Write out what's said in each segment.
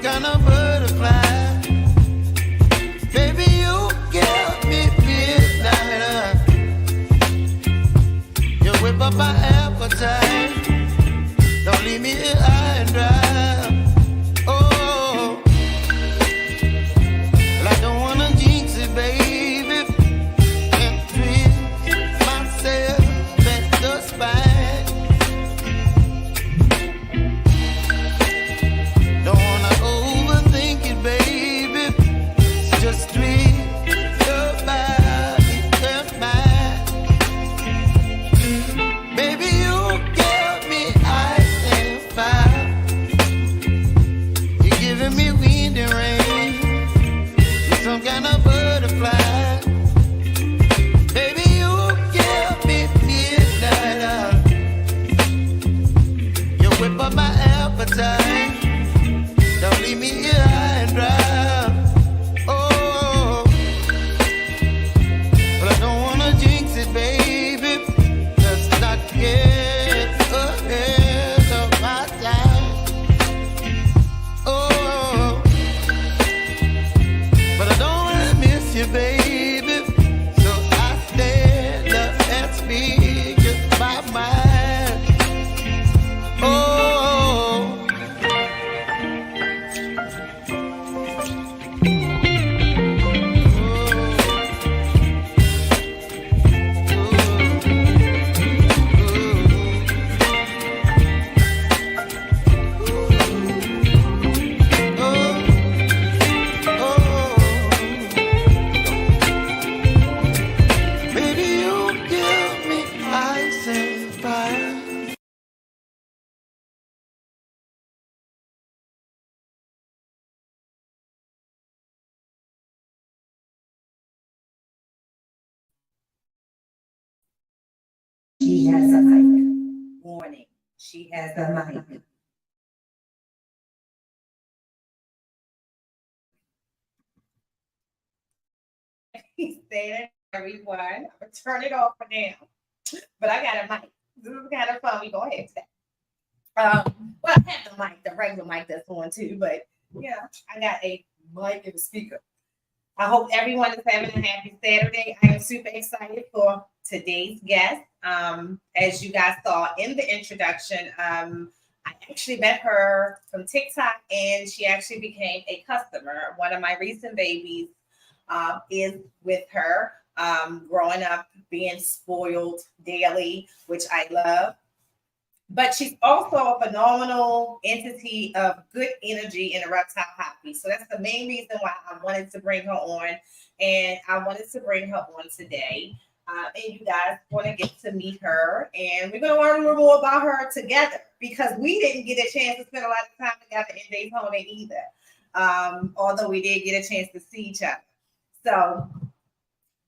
kind of butterfly. Baby, you give me midnight. You whip up my appetite. Don't leave me here high and dry. Oh, well, I don't wanna jinx it, baby. And treat myself at the spine. Don't wanna overthink it, baby. Just treat your body and mind. Baby, you give me ice and fire. You're giving me wind and rain. You're some kind of butterfly. Baby, you give me midnight. You whip up my appetite. Don't leave me here high and dry. Oh, but I don't wanna jinx it, baby. Let's not get ahead of my time. Oh, but I don't wanna miss you, baby. So I stand up and speak my mind. Oh. Baby, you give me ice and fire. She has a mic. Warning. She has a mic. He's saying everyone. I'm gonna turn it off for now. But I got a mic. This is kind of fun. We go ahead today. Well, I have the mic, the regular mic that's on too, but yeah, I got a mic and a speaker. I hope everyone is having a happy Saturday. I am super excited for today's guest. As you guys saw in the introduction, I actually met her from Tik Tok, and she actually became a customer. One of my recent babies is with her, growing up, being spoiled daily, which I love. But she's also a phenomenal entity of good energy in the reptile hobby. So that's the main reason why I wanted to bring her on. And I wanted to bring her on today. And you guys want to get to meet her. And we're going to learn a little more about her together, because we didn't get a chance to spend a lot of time together in Daytona either. Although we did get a chance to see each other. So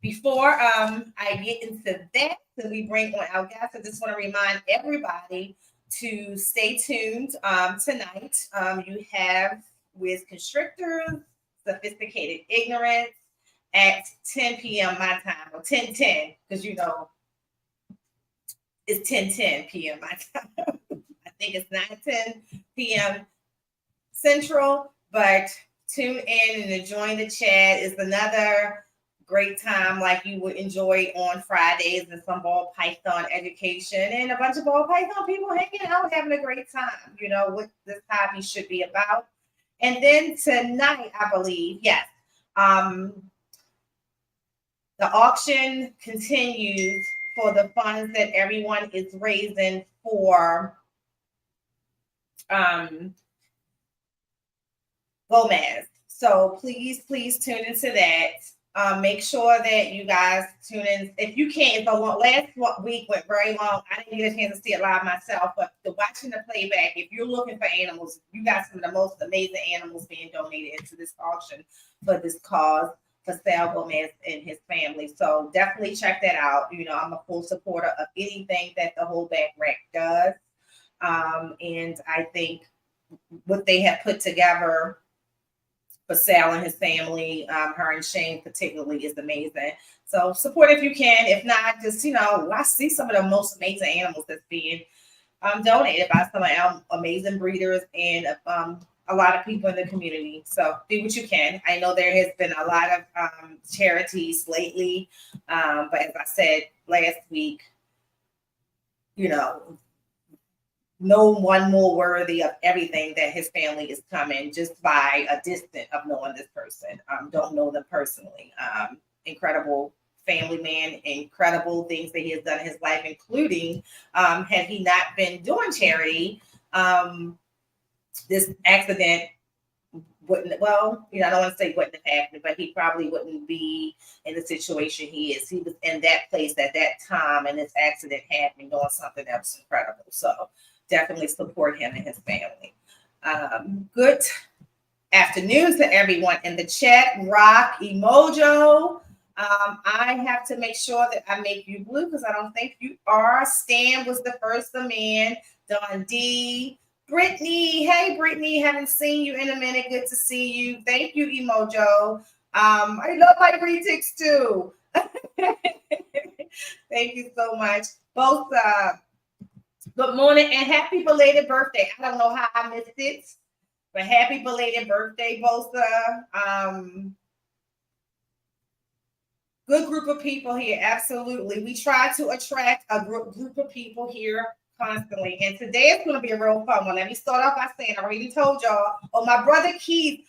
before I get into that, so we bring on our guests, I just want to remind everybody to stay tuned tonight. You have with Constrictors, Sophisticated Ignorance at 10 p.m. my time, or 10:10, because you know it's 10:10 p.m. my time. I think it's 9:10 p.m. Central, but tune in and join the chat. Is another great time like you would enjoy on Fridays, and some ball python education and a bunch of ball python people hanging out, having a great time, you know, what this hobby should be about. And then tonight, I believe, yes, the auction continues for the funds that everyone is raising for Gomez. So please tune into that. Make sure that you guys tune in. If you can't, last week went very long. I didn't get a chance to see it live myself, but watching the playback, if you're looking for animals, you got some of the most amazing animals being donated into this auction for this cause for Sal Gomez and his family. So definitely check that out. You know, I'm a full supporter of anything that the Whole Back Rack does. And I think what they have put together for Sal and his family, her and Shane particularly, is amazing. So support if you can. If not, just, you know, I see some of the most amazing animals that's being donated by some of our amazing breeders and a lot of people in the community. So do what you can. I know there has been a lot of charities lately, but as I said last week, you know, no one more worthy of everything that his family is coming just by a distance of knowing this person. Don't know them personally. Incredible family man, incredible things that he has done in his life, including had he not been doing charity, this accident wouldn't, well, you know, I don't want to say wouldn't have happened, but he probably wouldn't be in the situation he is. He was in that place at that time, and this accident happened doing something that was incredible. So definitely support him and his family. Good afternoon to everyone in the chat. Rock Emojo. I have to make sure that I make you blue because I don't think you are. Stan was the first man. Don D. Brittany. Hey, Brittany. Haven't seen you in a minute. Good to see you. Thank you, Emojo. I love my retics too. Thank you so much. Both good morning and happy belated birthday. I don't know how I missed it, but happy belated birthday, Bosa. Good group of people here. Absolutely. We try to attract a group of people here constantly. And today is going to be a real fun one. Let me start off by saying, I already told y'all, oh, my brother Keith.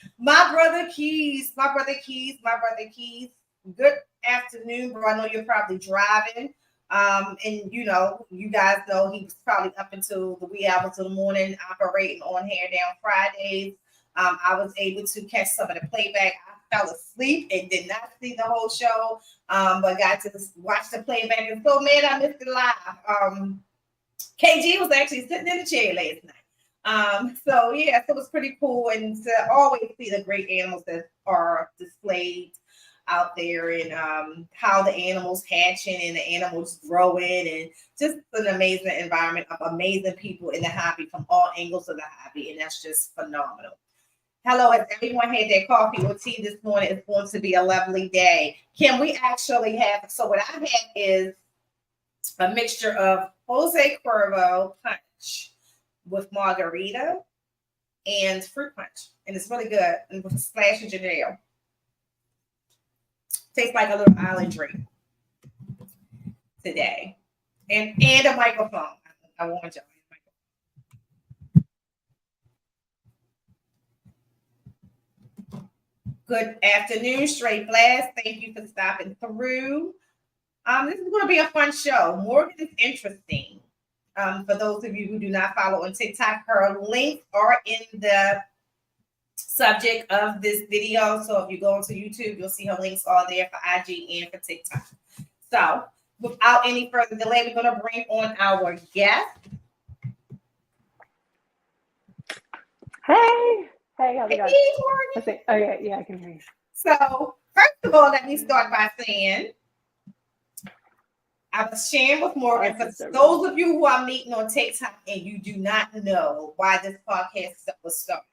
Good afternoon, bro. I know you're probably driving. And you know, you guys know he was probably up until the wee hours of the morning operating on Hair Down Fridays. I was able to catch some of the playback. I fell asleep and did not see the whole show, but got to watch the playback and so mad I missed it live. KG was actually sitting in the chair last night. So yeah, so it was pretty cool and to always see the great animals that are displayed out there and how the animals hatching and the animals growing and just an amazing environment of amazing people in the hobby from all angles of the hobby, and that's just phenomenal. Hello, has everyone had their coffee or tea this morning? It's going to be a lovely day. Can we actually have, so what I had is a mixture of Jose Cuervo punch with margarita and fruit punch, and it's really good, and with a splash of ginger ale. Tastes like a little island drink today. And a microphone. I warned y'all. Good afternoon, Straight Blast. Thank you for stopping through. This is going to be a fun show. Morgan is interesting. For those of you who do not follow on TikTok, her links are in the subject of this video. So if you go onto YouTube, you'll see her links are there for IG and for TikTok. So without any further delay, we're going to bring on our guest. Hey, how's it going? Hey, Morgan. Okay, yeah, I can hear you. So first of all, let me start by saying I was sharing with Morgan, for those of you who are meeting on TikTok and you do not know why this podcast was started.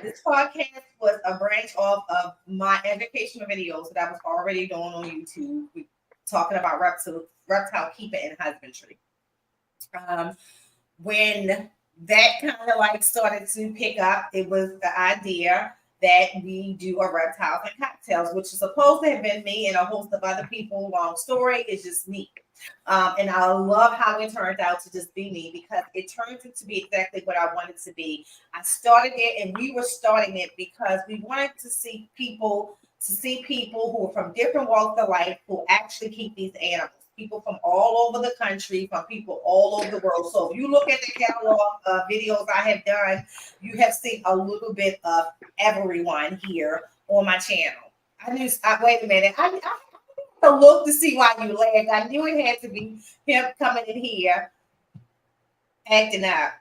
This podcast was a branch off of my educational videos that I was already doing on YouTube, talking about reptile keeping and husbandry. When that kind of like started to pick up, it was the idea that we do a Reptiles and Cocktails, which is supposed to have been me and a host of other people. Long story, it's just me. And I love how it turned out to just be me because it turned out to be exactly what I wanted to be. I started it and we were starting it because we wanted to see people who are from different walks of life who actually keep these animals. People from all over the country, from people all over the world. So if you look at the catalog of videos I have done, you have seen a little bit of everyone here on my channel. Wait a minute. I to look to see why you laughed. I knew it had to be him coming in here acting out.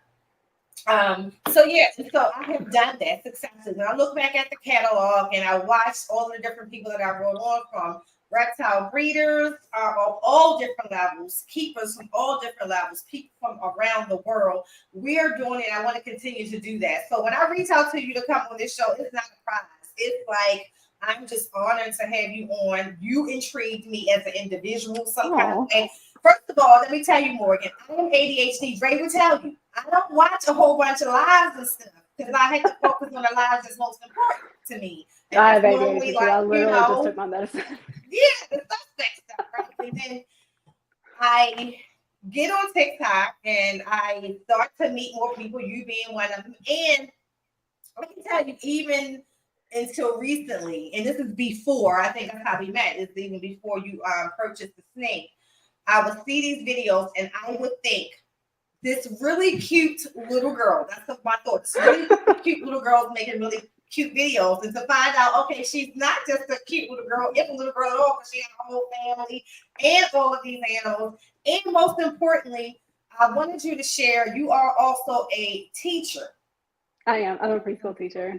So I have done that successfully. When I look back at the catalog and I watched all the different people that I wrote on, from reptile breeders of all different levels, keepers from all different levels, people from around the world, we are doing it. I want to continue to do that. So when I reach out to you to come on this show, it's not a prize. It's like, I'm just honored to have you on. You intrigued me as an individual some kind of way. First of all, let me tell you, Morgan, I am ADHD. Dre will tell you. I don't watch a whole bunch of lives and stuff. because I had to focus on the lives that's most important to me. And I that's have normally ADHD. I literally just took my medicine. yeah, the suspect stuff, right? And then I get on TikTok and I start to meet more people, you being one of them. And I can tell you, even until recently, and this is before, I think that's how we met, is even before you purchased the snake. I would see these videos and I would think, this really cute little girl, that's my thought, this really cute little girl making really cute videos, and to find out, okay, she's not just a cute little girl, it's a little girl at all, because she has a whole family and all of these animals. And most importantly, I wanted you to share, you are also a teacher. I am. I'm a preschool teacher.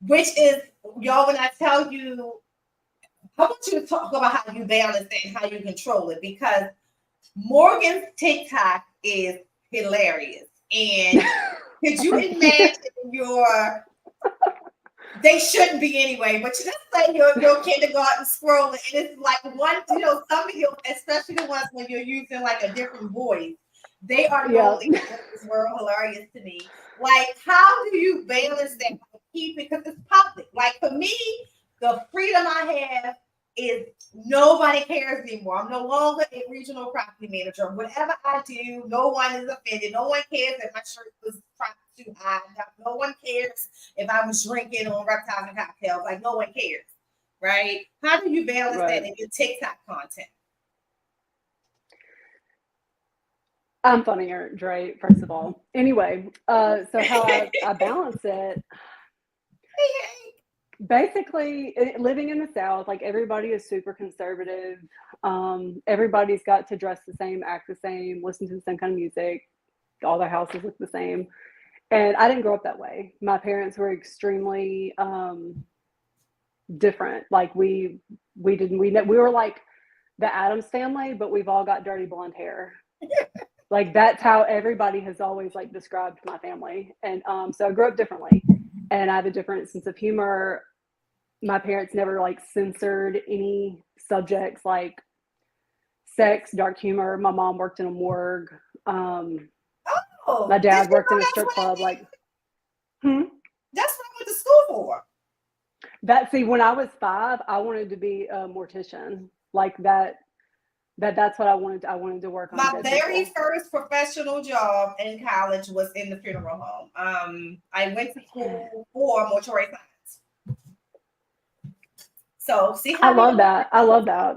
Which is, y'all, when I tell you, I want you to talk about how you balance it and how you control it, because Morgan's TikTok is hilarious. And could you imagine they shouldn't be anyway, but you just say your kindergarten scrolling, and it's like one, some of you, especially the ones when you're using like a different voice, they are totally this world hilarious to me. Like, how do you balance that? Keep it, because it's public. Like, for me, the freedom I have is nobody cares anymore. I'm no longer a regional property manager. Whatever I do, no one is offended. No one cares if my shirt was cropped too high. No one cares if I was drinking on Reptiles and Cocktails. Like, no one cares, right? How do you balance that in your TikTok content? I'm funnier, Dre, first of all. Anyway, so how I balance it, basically living in the South, like everybody is super conservative. Everybody's got to dress the same, act the same, listen to the same kind of music. All their houses look the same. And I didn't grow up that way. My parents were extremely different. Like we were like the Addams family, but we've all got dirty blonde hair. Like that's how everybody has always like described my family. And so I grew up differently, and I have a different sense of humor. My parents never like censored any subjects like sex, dark humor. My mom worked in a morgue. My dad worked in a strip club. Like, that's what I went to school for. See, when I was 5, I wanted to be a mortician. Like that's what I wanted. I wanted to work on. My very first professional job in college was in the funeral home. I went to school for mortuary science. So see how I love that. I love that.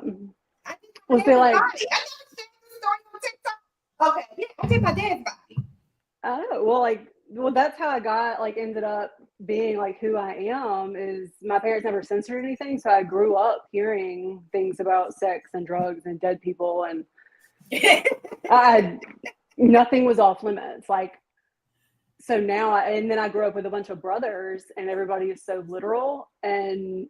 Was they like? I never shared this story on TikTok. Okay, yeah, I did my dad's body. Oh, well, that's how I got ended up being like who I am. Is my parents never censored anything, so I grew up hearing things about sex and drugs and dead people, and nothing was off limits. Like, so now, and then I grew up with a bunch of brothers, and everybody is so literal, and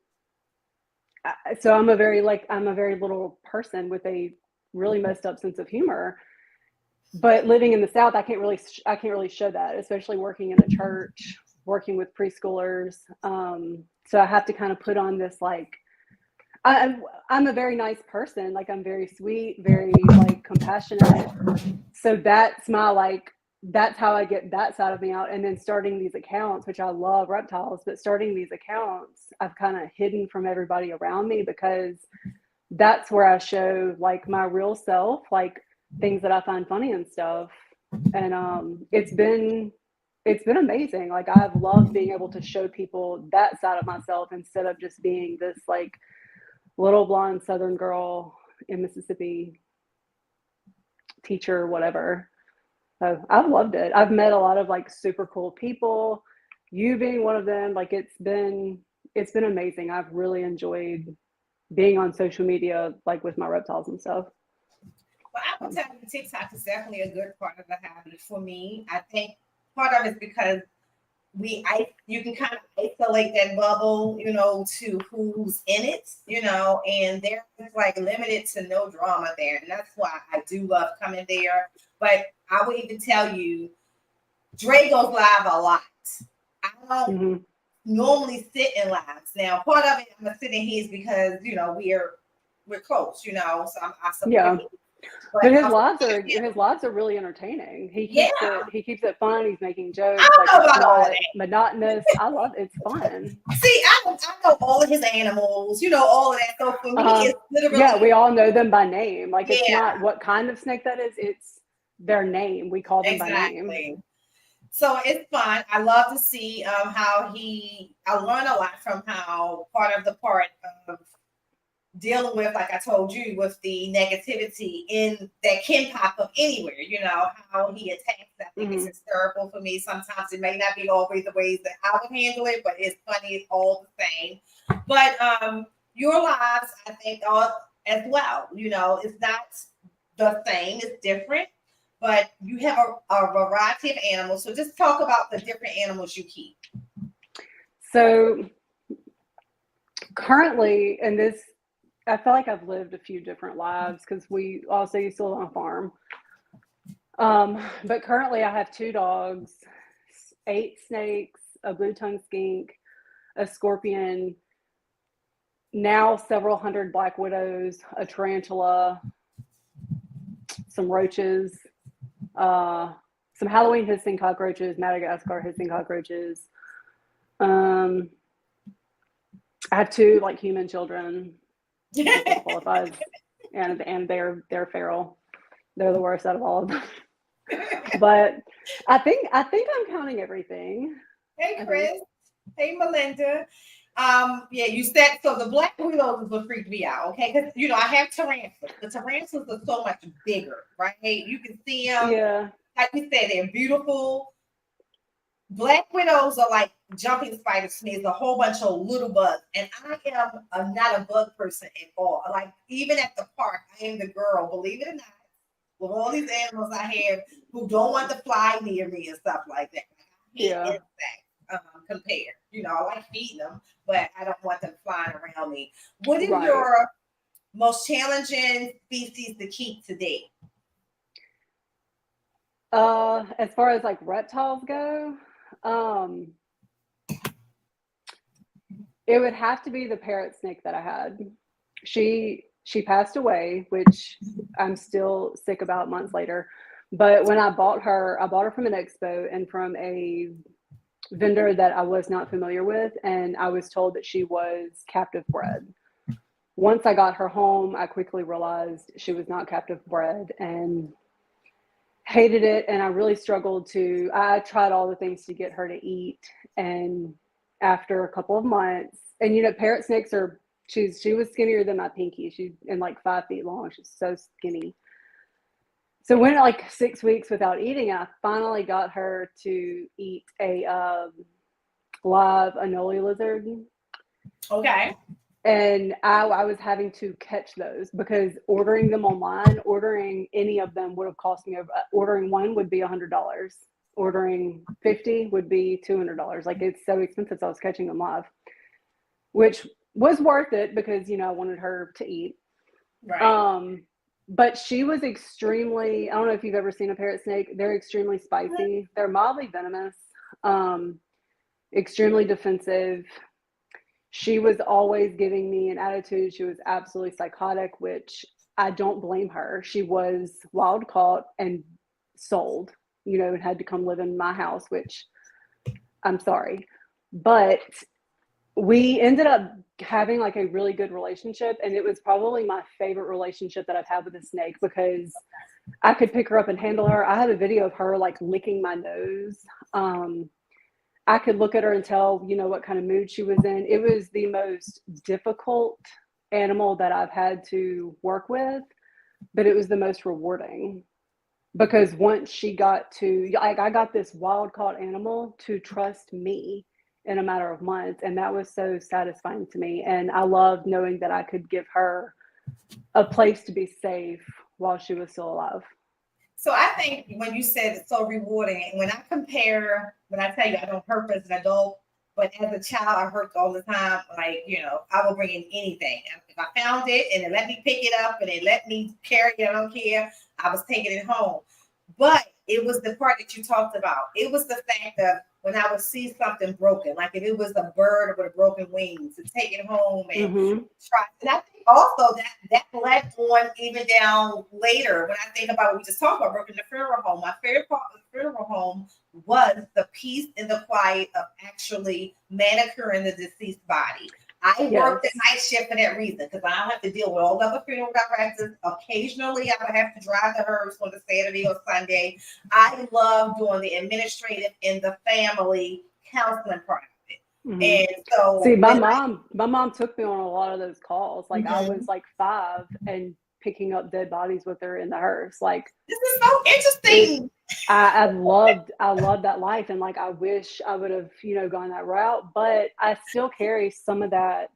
so I'm a very little person with a really messed up sense of humor. But living in the South, I can't really show that, especially working in a church, working with preschoolers. So I have to kind of put on this I'm a very nice person. Like I'm very sweet, very compassionate. So that's that's how I get that side of me out. And then starting these accounts, which I love Reptiles, but starting these accounts, I've kind of hidden from everybody around me, because that's where I show my real self, things that I find funny and stuff. And it's been amazing. Like I've loved being able to show people that side of myself instead of just being this little blonde Southern girl in Mississippi, teacher, whatever. So I've loved it. I've met a lot of super cool people, you being one of them. It's been amazing. I've really enjoyed being on social media, with my reptiles and stuff. Well, I would tell you TikTok is definitely a good part of the hobby for me. I think part of it is because you can kind of isolate that bubble, to who's in it, and they're just limited to no drama there. And that's why I do love coming there. But I would even tell you, Dre goes live a lot. I don't normally sit in lives. Now, part of it I'm gonna sit in his because we're close, so I support him. But his lives are really entertaining. He keeps it fun. He's making jokes. I Like don't know it's about all not that. monotonous. I love it. It's fun. See, I know all of his animals, all of that. So for me, it's literally. Yeah, we all know them by name. Like it's Yeah. not what kind of snake that is. It's their name. We call them by name. Exactly. So it's fun. I love to see how I learn a lot from how part of of dealing with, like I told you, with the negativity that can pop up anywhere, how he attacks. I think it's hysterical for me. Sometimes it may not be always the ways that I would handle it, but it's funny. It's all the same. But your lives, I think, are as well. It's not the same. It's different. But you have a variety of animals. So just talk about the different animals you keep. So currently, I feel like I've lived a few different lives because we also used to live on a farm. But currently I have 2 dogs, 8 snakes, a blue-tongued skink, a scorpion, now several hundred black widows, a tarantula, some roaches, some Halloween hissing cockroaches, Madagascar hissing cockroaches. I have 2 like human children. Qualifies, and they're feral. They're the worst out of all of them. But I think I'm counting everything. Hey Chris. Hey Melinda. You said so. The black widows is what freaked me out. Okay, because I have tarantulas. The tarantulas are so much bigger, right? You can see them. Yeah. Like we said, they're beautiful. Black widows are like jumping spiders to me. It's a whole bunch of little bugs. And I am not a bug person at all. Like, even at the park, I am the girl, believe it or not, with all these animals I have who don't want to fly near me and stuff like that. I hate insects compared. I like feeding them, but I don't want them flying around me. What is your most challenging species to keep to date? As far as like reptiles go, it would have to be the parrot snake that I had. She passed away, which I'm still sick about months later. But when I bought her from an expo and from a vendor that I was not familiar with, and I was told that she was captive bred. Once I got her home, I quickly realized she was not captive bred and hated it. And I really struggled I tried all the things to get her to eat. And after a couple of months, and parrot snakes she was skinnier than my pinky. She's like 5 feet long. She's so skinny. So went like 6 weeks without eating. I finally got her to eat a live anole lizard. Okay. And I was having to catch those because ordering them online, ordering any of them would have cost me ordering one would be $100. Ordering 50 would be $200. Like, it's so expensive. So I was catching them live, which was worth it because, I wanted her to eat. Right. But she was extremely, I don't know if you've ever seen a parrot snake. They're extremely spicy. They're mildly venomous, extremely defensive. She was always giving me an attitude. She was absolutely psychotic, which I don't blame her. She was wild caught and sold, and had to come live in my house, which I'm sorry. But we ended up having like a really good relationship. And it was probably my favorite relationship that I've had with a snake because I could pick her up and handle her. I have a video of her like licking my nose. I could look at her and tell, what kind of mood she was in. It was the most difficult animal that I've had to work with, but it was the most rewarding because once she got to, like, I got this wild caught animal to trust me in a matter of months. And that was so satisfying to me. And I loved knowing that I could give her a place to be safe while she was still alive. So I think when you said it's so rewarding, and when I tell you I don't hurt as an adult, but as a child I hurt all the time. Like, I will bring in anything. If I found it and it let me pick it up and it let me carry it, I don't care. I was taking it home. But it was the part that you talked about. It was the fact of when I would see something broken, like if it was a bird with broken wings, to take it home and try. And I think also that led on even down later when I think about what we just talked about working the funeral home. My favorite part of the funeral home was the peace and the quiet of actually manicuring the deceased body. I worked the night shift for that reason because I don't have to deal with all the other funeral directors. Occasionally, I would have to drive the hearse on a Saturday or Sunday. I love doing the administrative and the family counseling part of it. Mm-hmm. And so, see, my mom took me on a lot of those calls. Like, I was like 5 and picking up dead bodies with her in the hearse. Like, this is so interesting. I loved that life, and like I wish I would have, gone that route, but I still carry some of that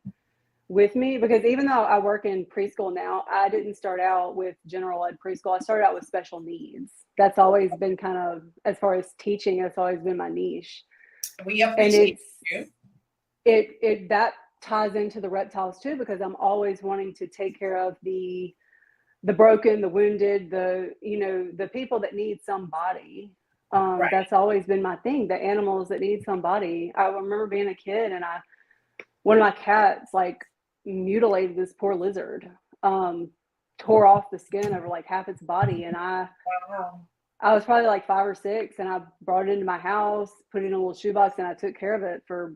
with me because even though I work in preschool now, I didn't start out with general ed preschool. I started out with special needs. That's always been kind of, as far as teaching, it's always been my niche. We appreciate you. It that ties into the reptiles too, because I'm always wanting to take care of the broken, the wounded, the people that need somebody. Right. That's always been my thing. The animals that need somebody. I remember being a kid and one of my cats like mutilated this poor lizard, tore off the skin over like half its body. And I was probably like 5 or 6 and I brought it into my house, put it in a little shoebox, and I took care of it for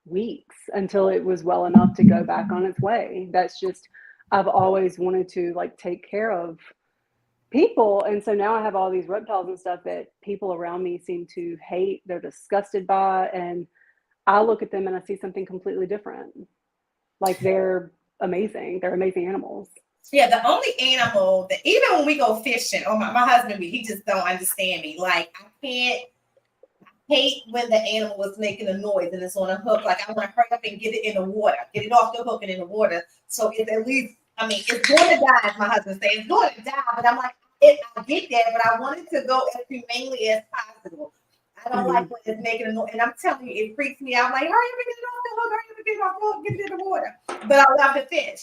weeks until it was well enough to go back on its way. That's just, I've always wanted to like take care of people. And so now I have all these reptiles and stuff that people around me seem to hate. They're disgusted by, and I look at them and I see something completely different. Like they're amazing. They're amazing animals. Yeah, the only animal that even when we go fishing, my husband, he just don't understand me. Like I hate when the animal is making a noise and it's on a hook. Like I want to hurry up and get it in the water, get it off the hook and in the water. So it's at least, it's going to die, as my husband says, it's going to die. But I'm like, I get that, but I want it to go as humanely as possible. I don't like when it's making a noise. And I'm telling you, it freaks me out. I'm like, hurry up and get it off the hook, hurry up and get it off the hook, get it in the water. But I love to fish.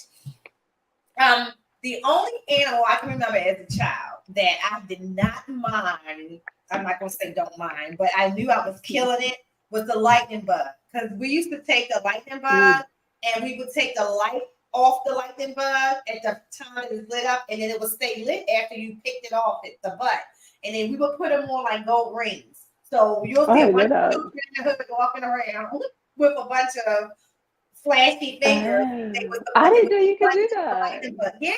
The only animal I can remember as a child that I did not mind, I'm not going to say don't mind, but I knew I was killing it, was the lightning bug. Because we used to take the lightning bug and we would take the light off the lightning bug at the time it was lit up, and then it would stay lit after you picked it off at the butt. And then we would put them on like gold rings. So you'll see a bunch of children in the hood walking around with a bunch of flashy fingers. I didn't know you could do that. Yeah.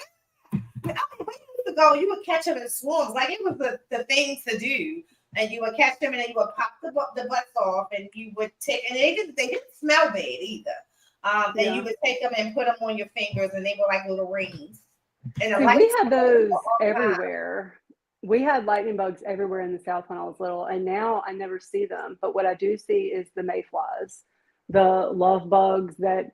We used to go, you would catch them in swarms. Like it was the thing to do. And you would catch them and then you would pop the butts off and you would take, and they didn't smell bad either. And you would take them and put them on your fingers and they were like little rings. And we had those everywhere. We had lightning bugs everywhere in the South when I was little, and now I never see them. But what I do see is the mayflies, the love bugs that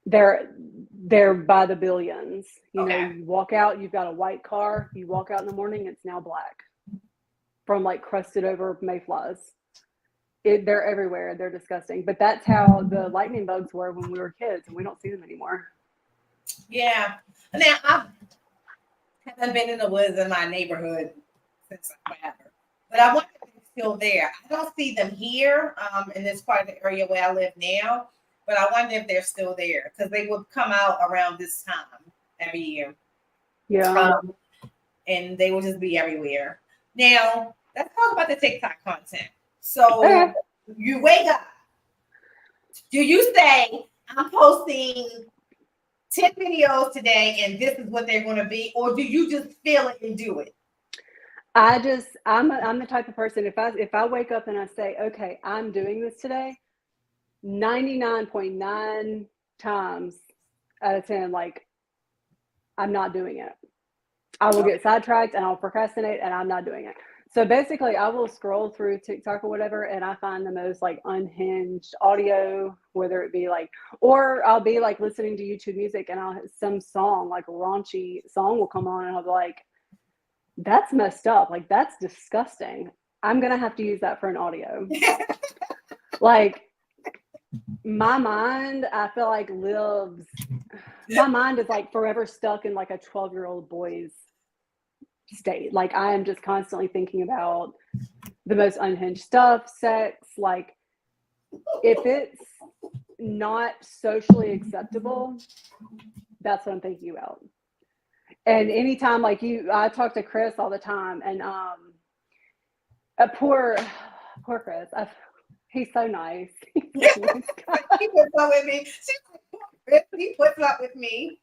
they're by the billions. You know, you walk out, you've got a white car, you walk out in the morning, it's now black from like crusted over mayflies. They're everywhere. They're disgusting. But that's how the lightning bugs were when we were kids, and we don't see them anymore. Yeah. Now, I haven't been in the woods in my neighborhood since forever, but I wonder if they're still there. I don't see them here in this part of the area where I live now, but I wonder if they're still there because they would come out around this time every year. Yeah. And they will just be everywhere. Now, let's talk about the TikTok content. So you wake up. Do you say, I'm posting 10 videos today and this is what they're going to be? Or do you just feel it and do it? I'm the type of person, if I wake up and I say, okay, I'm doing this today, 99.9 times out of 10, like, I'm not doing it. I will get sidetracked and I'll procrastinate and I'm not doing it. So basically I will scroll through TikTok or whatever and I find the most like unhinged audio, whether it be like, or I'll be like listening to YouTube music and some song, like a raunchy song will come on and I'll be like, that's messed up. Like that's disgusting. I'm going to have to use that for an audio. Like my mind, I feel like my mind is like forever stuck in like a 12-year-old boy's state. Like I am just constantly thinking about the most unhinged stuff, sex. Like if not socially acceptable, that's what I'm thinking about. And anytime, like I talk to Chris all the time, and poor Chris, he's so nice. He's so nice guy. He puts up with me. He puts up with me.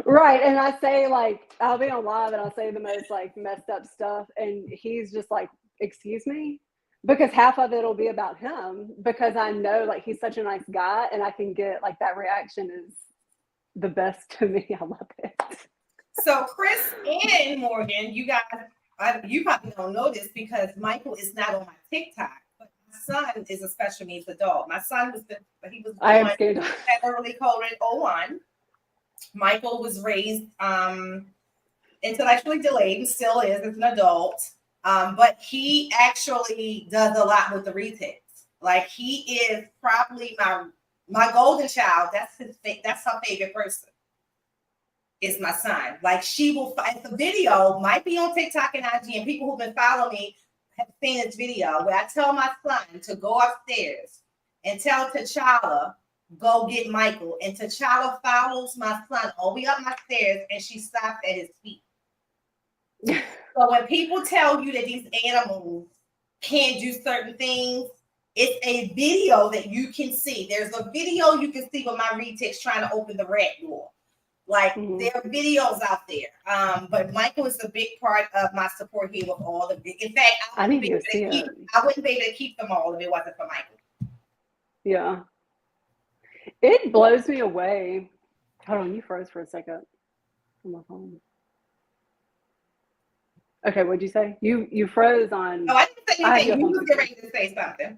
Right. And I say, like, I'll be on live and I'll say the most like messed up stuff, and he's just like, excuse me, because half of it will be about him, because I know like he's such a nice guy, and I can get like that reaction is the best to me. I love it. So Chris and Morgan, you guys, you probably don't know this because Michael is not on my TikTok, but my son is a special needs adult. My son was I am scared. at early COVID 01. Michael was raised intellectually delayed and still is as an adult. But he actually does a lot with the retakes. Like, he is probably my golden child. That's her favorite person. Is my son. Like, she will find the video, might be on TikTok and IG, and people who've been following me have seen this video where I tell my son to go upstairs and tell T'Challa, go get Michael. And T'Challa follows my son all the way up my stairs, and she stops at his feet. So when people tell you that these animals can't do certain things, it's a video that you can see. There's a video you can see with my retics trying to open the rat door. Like, there are videos out there. But Michael is a big part of my support here with all the in fact, I wouldn't be able to keep them all if it wasn't for Michael. Yeah. It blows me away. Hold on, you froze for a second on my phone. Okay, what'd you say? You froze on. Oh, I didn't say anything. You was getting ready to say something.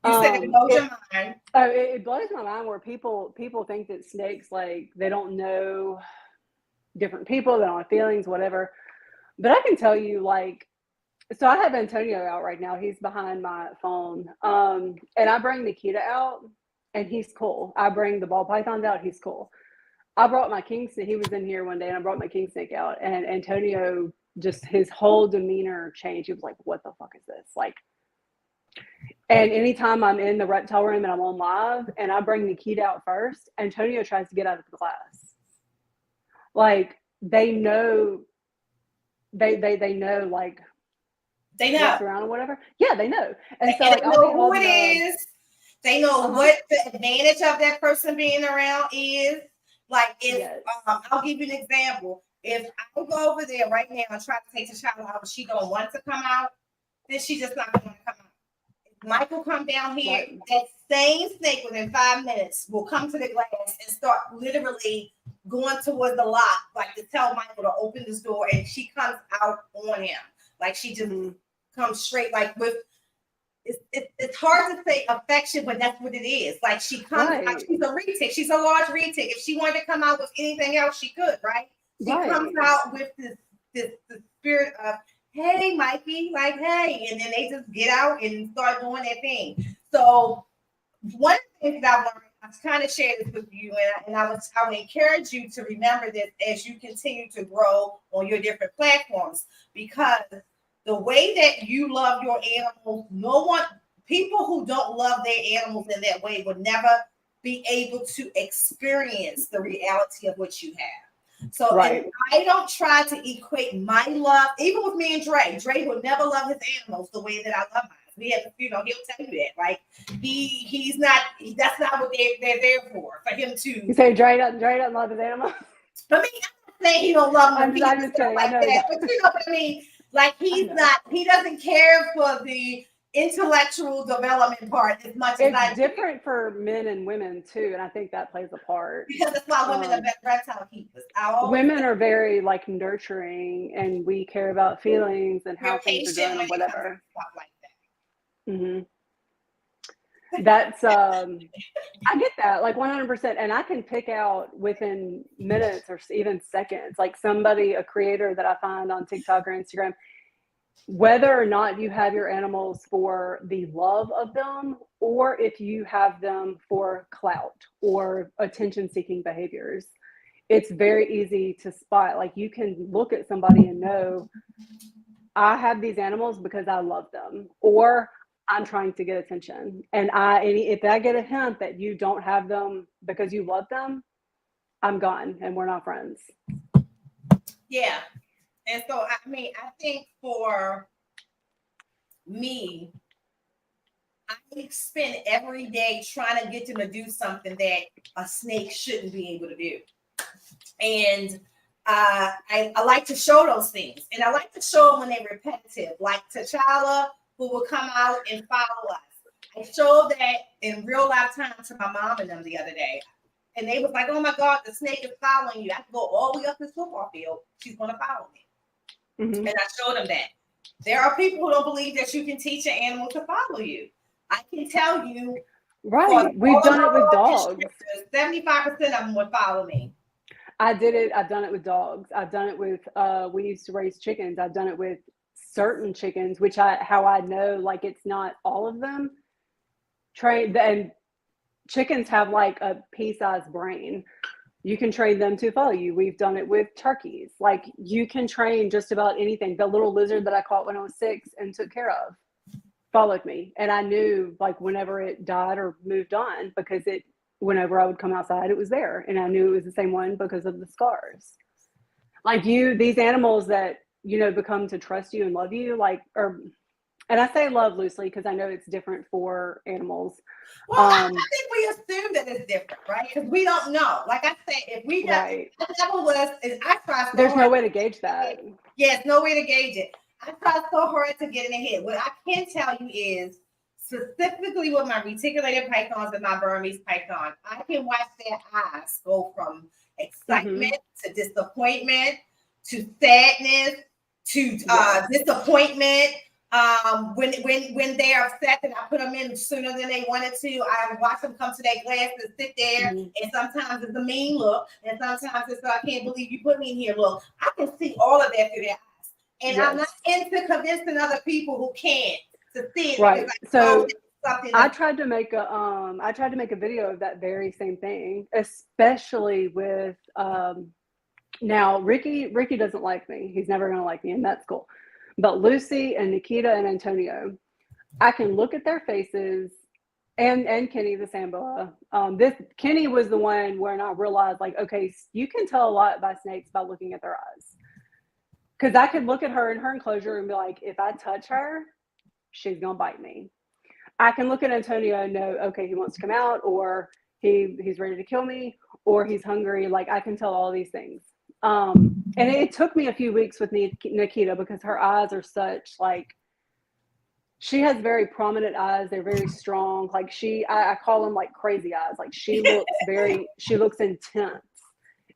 You said it blows your mind. Oh, it blows my mind where people think that snakes, like, they don't know different people, they don't have feelings, whatever. But I can tell you, like, so I have Antonio out right now. He's behind my phone. And I bring Nikita out, and he's cool. I bring the ball pythons out, he's cool. I brought my king snake. He was in here one day, and I brought my king snake out, and Antonio, just his whole demeanor changed. He was like, what the fuck is this? Like, and anytime I'm in the reptile room and I'm on live and I bring Nikita out first, Antonio tries to get out of the class. Like, they know, they know, like, they know what's around or whatever. Yeah, they know. And so, like, they know who it is. They know what the advantage of that person being around is. Like, if I'll give you an example. If I go over there right now and try to take the child out, but she don't want to come out, then she just not going to come out. If Michael come down here, that same snake within 5 minutes will come to the glass and start literally going towards the lock, like to tell Michael to open this door, and she comes out on him. Like, she just comes straight, like, with it's hard to say affection, but that's what it is. Like, she comes out, she's a retic, she's a large retic. If she wanted to come out with anything else, she could, right? She comes out with this spirit of, hey, Mikey, like, hey, and then they just get out and start doing their thing. So one of the things that I've learned, I've kind of shared this with you, and I would encourage you to remember this as you continue to grow on your different platforms, because the way that you love your animals, people who don't love their animals in that way would never be able to experience the reality of what you have. So I don't try to equate my love, even with me and Dre. Dre will never love his animals the way that I love mine. We have, he'll tell you that. Like, he's not. That's not what they're there for him to. You say Dre doesn't love his animals? I mean, I'm not saying he don't love them. I'm just kidding. Like that, but you know what I mean. Like, he's not. He doesn't care for the intellectual development part as much as I do. It's different for men and women too, and I think that plays a part. Because that's why women are reptile keepers. Women are very, like, nurturing, and we care about feelings and how things are done and whatever. Stuff like that. That's I get that, like, 100%, and I can pick out within minutes or even seconds, like, a creator that I find on TikTok or Instagram, whether or not you have your animals for the love of them, or if you have them for clout or attention-seeking behaviors. It's very easy to spot. Like, you can look at somebody and know, I have these animals because I love them, or I'm trying to get attention. And if I get a hint that you don't have them because you love them, I'm gone and we're not friends. Yeah. And so, I mean, I think for me, I spend every day trying to get them to do something that a snake shouldn't be able to do. And I like to show those things. And I like to show them when they're repetitive, like T'Challa, who will come out and follow us. I showed that in real life time to my mom and them the other day. And they was like, oh my God, the snake is following you. I can go all the way up this football field. She's going to follow me. Mm-hmm. And I showed them that. There are people who don't believe that you can teach an animal to follow you. I can tell you. Right. We've done it with dogs. 75% of them would follow me. I did it. I've done it with dogs. I've done it with, we used to raise chickens. I've done it with certain chickens, how I know, like, it's not all of them trained. And chickens have like a pea-sized brain. You can train them to follow you. We've done it with turkeys. Like, you can train just about anything. The little lizard that I caught when I was 6 and took care of followed me. And I knew, like, whenever it died or moved on, because whenever I would come outside, it was there. And I knew it was the same one because of the scars. Like, these animals that, become to trust you and love you, like, and I say love loosely because I know it's different for animals. Well, I think we assume that it's different, right? Because we don't know. Like I said, if we got, right. I try so There's hard no way to gauge that. Yes, no way to gauge it. I try so hard to get in the head. What I can tell you is, specifically with my reticulated pythons and my Burmese python, I can watch their eyes go from excitement to disappointment to sadness to disappointment. When they're upset and I put them in sooner than they wanted to, I watch them come to their glass and sit there. And sometimes it's a mean look, and sometimes it's I can't believe you put me in here look. I can see all of that through their eyes, and I'm not into convincing other people who can't to see it. Right. So I tried to make a video of that very same thing, especially with now Ricky doesn't like me. He's never gonna like me, and that's cool. But Lucy and Nikita and Antonio, I can look at their faces, and Kenny the Samboa. Kenny was the one where I realized, like, okay, you can tell a lot by snakes by looking at their eyes. Because I could look at her in her enclosure and be like, if I touch her, she's gonna bite me. I can look at Antonio and know, okay, he wants to come out, or he's ready to kill me, or he's hungry. Like, I can tell all these things. And it took me a few weeks with Nikita because her eyes are such, like, she has very prominent eyes. They're very strong. Like, I call them like crazy eyes. Like, she looks intense,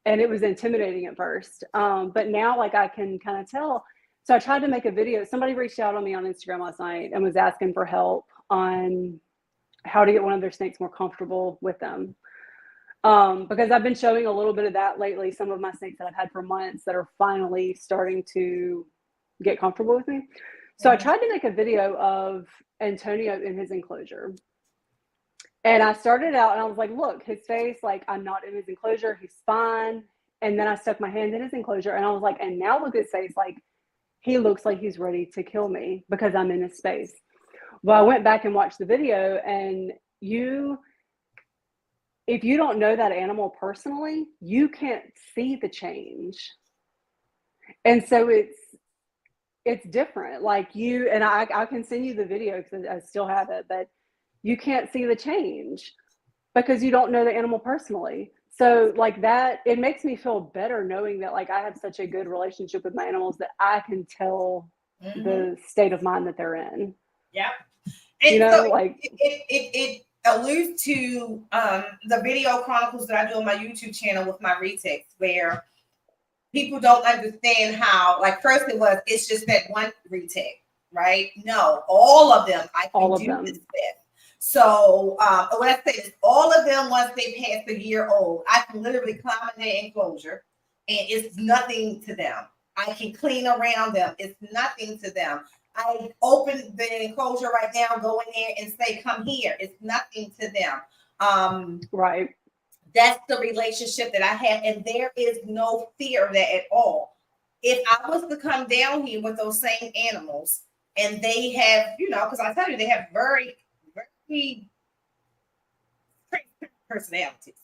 and it was intimidating at first. But now, like, I can kind of tell. So I tried to make a video. Somebody reached out on me on Instagram last night and was asking for help on how to get one of their snakes more comfortable with them. Because I've been showing a little bit of that lately. Some of my snakes that I've had for months that are finally starting to get comfortable with me. So I tried to make a video of Antonio in his enclosure. And I started out and I was like, look, his face, like, I'm not in his enclosure. He's fine. And then I stuck my hand in his enclosure and I was like, and now look at his face. Like, he looks like he's ready to kill me because I'm in his space. Well, I went back and watched the video, and if you don't know that animal personally, you can't see the change. And so it's different. Like, I can send you the video because I still have it, but you can't see the change because you don't know the animal personally. So, like, that, it makes me feel better knowing that, like, I have such a good relationship with my animals that I can tell the state of mind that they're in. Yeah. And so like it alludes to the video chronicles that I do on my YouTube channel with my retics, where people don't understand how, like, first it's just that one retic, right? No, all of them I can do this with. So what I say is all of them, once they pass a year old, I can literally climb in their enclosure and it's nothing to them. I can clean around them. It's nothing to them. I open the enclosure right now, go in there and say, come here. It's nothing to them. Right. That's the relationship that I have. And there is no fear of that at all. If I was to come down here with those same animals and they have, because I tell you, they have very, very personalities.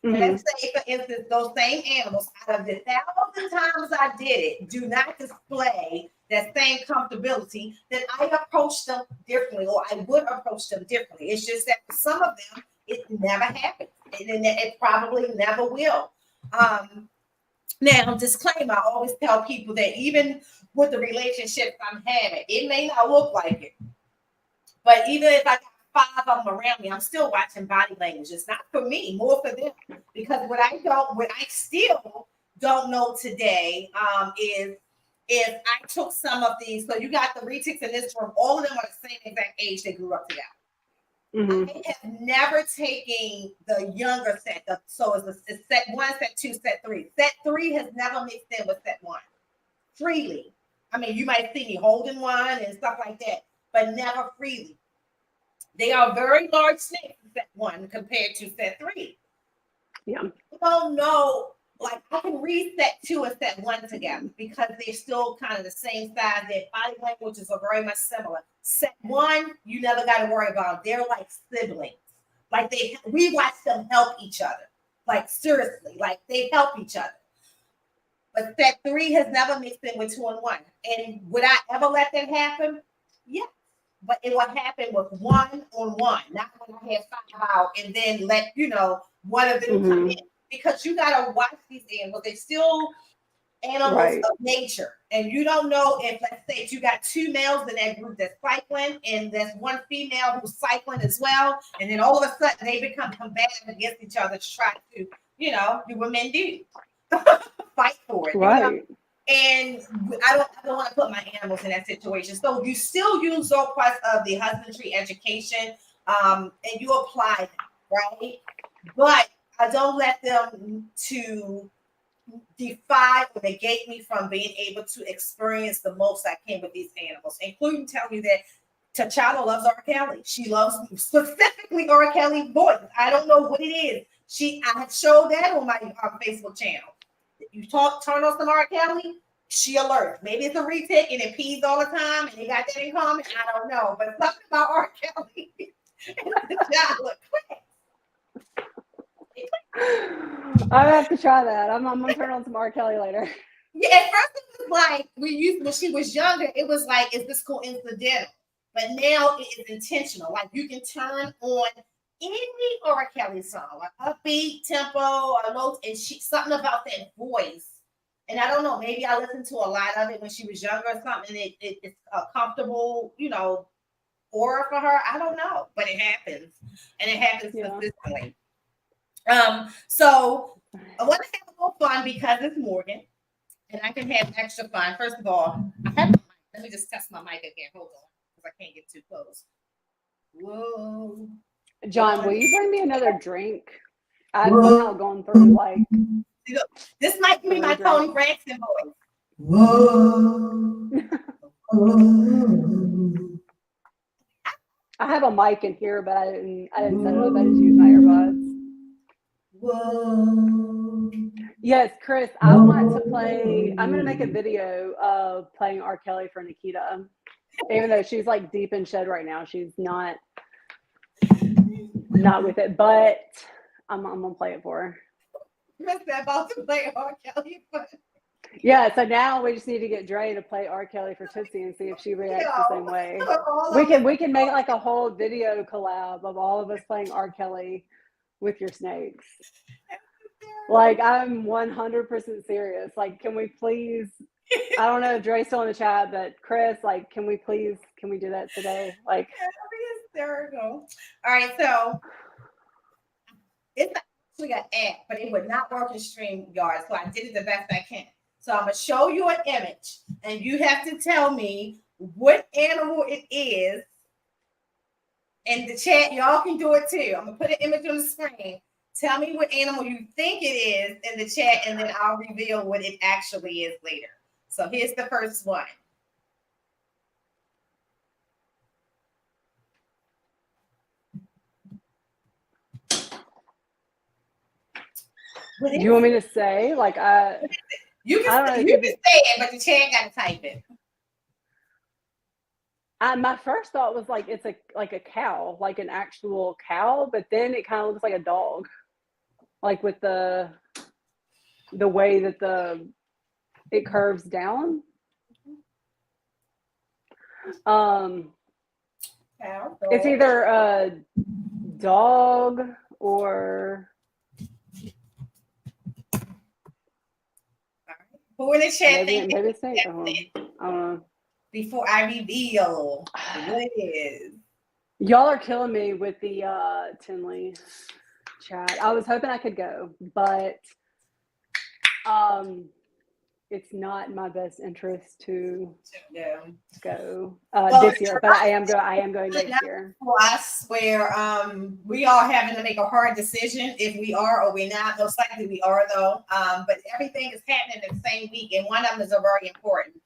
Mhm. Let's say, for instance, those same animals, out of the 1,000 times I did it, do not display that same comfortability, then I approach them differently, or I would approach them differently. It's just that for some of them, it never happens, and it probably never will. Now, disclaimer, I always tell people that even with the relationships I'm having, it may not look like it, but even if I got 5 of them around me, I'm still watching body language. It's not for me, more for them. Because what I still don't know today is if I took some of these. So you got the retics in this room, all of them are the same exact age they grew up together. Mhm. I have never taken the younger set. So it's set 1, set 2, set 3. Set 3 has never mixed in with set 1 freely. I mean, you might see me holding one and stuff like that, but never freely. They are very large snakes in set 1 compared to set 3. Yeah. I don't know, like I can read set 2 and set 1 together because they're still kind of the same size. Their body languages are very much similar. Set 1, you never got to worry about. They're like siblings. Like we watch them help each other. Like seriously, like they help each other. But set 3 has never mixed in with 2 and 1. And would I ever let that happen? Yeah. But it will happen with 1 on 1, not when I have 5 out and then let one of them come in, because you gotta watch these animals. They're still animals of nature, and you don't know if, let's say, if you got 2 males in that group that's cycling, and there's 1 female who's cycling as well, and then all of a sudden they become combative against each other to try to, do what men do, fight for it, Right. And I don't want to put my animals in that situation. So you still use those parts of the husbandry education, and you apply them, right? But I don't let them to defy or negate me from being able to experience the most I can with these animals, including telling you that T'Challa loves R. Kelly. She loves specifically R. Kelly voice. I don't know what it is. I have showed that on my Facebook channel. You turn on some R. Kelly, she alert. Maybe it's a retic and it pees all the time and they got that in common. I don't know. But something about R. Kelly. I have to try that. I'm gonna turn on some R. Kelly later. Yeah, at first it was like when she was younger, it was like, is this coincidental? But now it is intentional. Like you can turn on any R. Kelly song, like upbeat tempo, a low, and something about that voice. And I don't know, maybe I listened to a lot of it when she was younger or something. And it's a comfortable, aura for her. I don't know, but it happens, and it happens consistently. So I want to have a little fun because it's Morgan, and I can have extra fun. First of all, let me just test my mic again. Hold on, because I can't get too close. Whoa. John, will you bring me another drink? I've somehow gone through like. This might be my Tony Braxton voice. Whoa. I have a mic in here, but I didn't set it up. I just used my earbuds. Whoa. Yes, Chris, I want to play. I'm going to make a video of playing R. Kelly for Nikita, even though she's like deep in shed right now. She's not with it, but I'm going to play it for her. Chris about to play R. Kelly for. Yeah, so now we just need to get Dre to play R. Kelly for Tootsie and see if she reacts the same way. We can make like a whole video collab of all of us playing R. Kelly with your snakes. Like, I'm 100% serious. Like, can we please? I don't know if Dre's still in the chat, but Chris, like, can we do that today? Like, that'd be hysterical. All right, so it's actually an app, but it would not work in StreamYard, so I did it the best I can. So I'm gonna show you an image, and you have to tell me what animal it is. In the chat, y'all can do it too. I'm gonna put an image on the screen. Tell me what animal you think it is in the chat, and then I'll reveal what it actually is later. So here's the first one. do you want me to say? Like, you can say it, but the chat got to type it. My first thought was like it's like a cow, like an actual cow, but then it kind of looks like a dog, like with the way that it curves down. It's either a dog or Who in the chat maybe it's snake. I don't know. Before I reveal what it is. Y'all are killing me with the Tinley chat. I was hoping I could go, but it's not in my best interest to go this year, but I am going next year. Us where we are having to make a hard decision if we are or we're not. Most likely we are though. But everything is happening in the same week, and one of them is a very important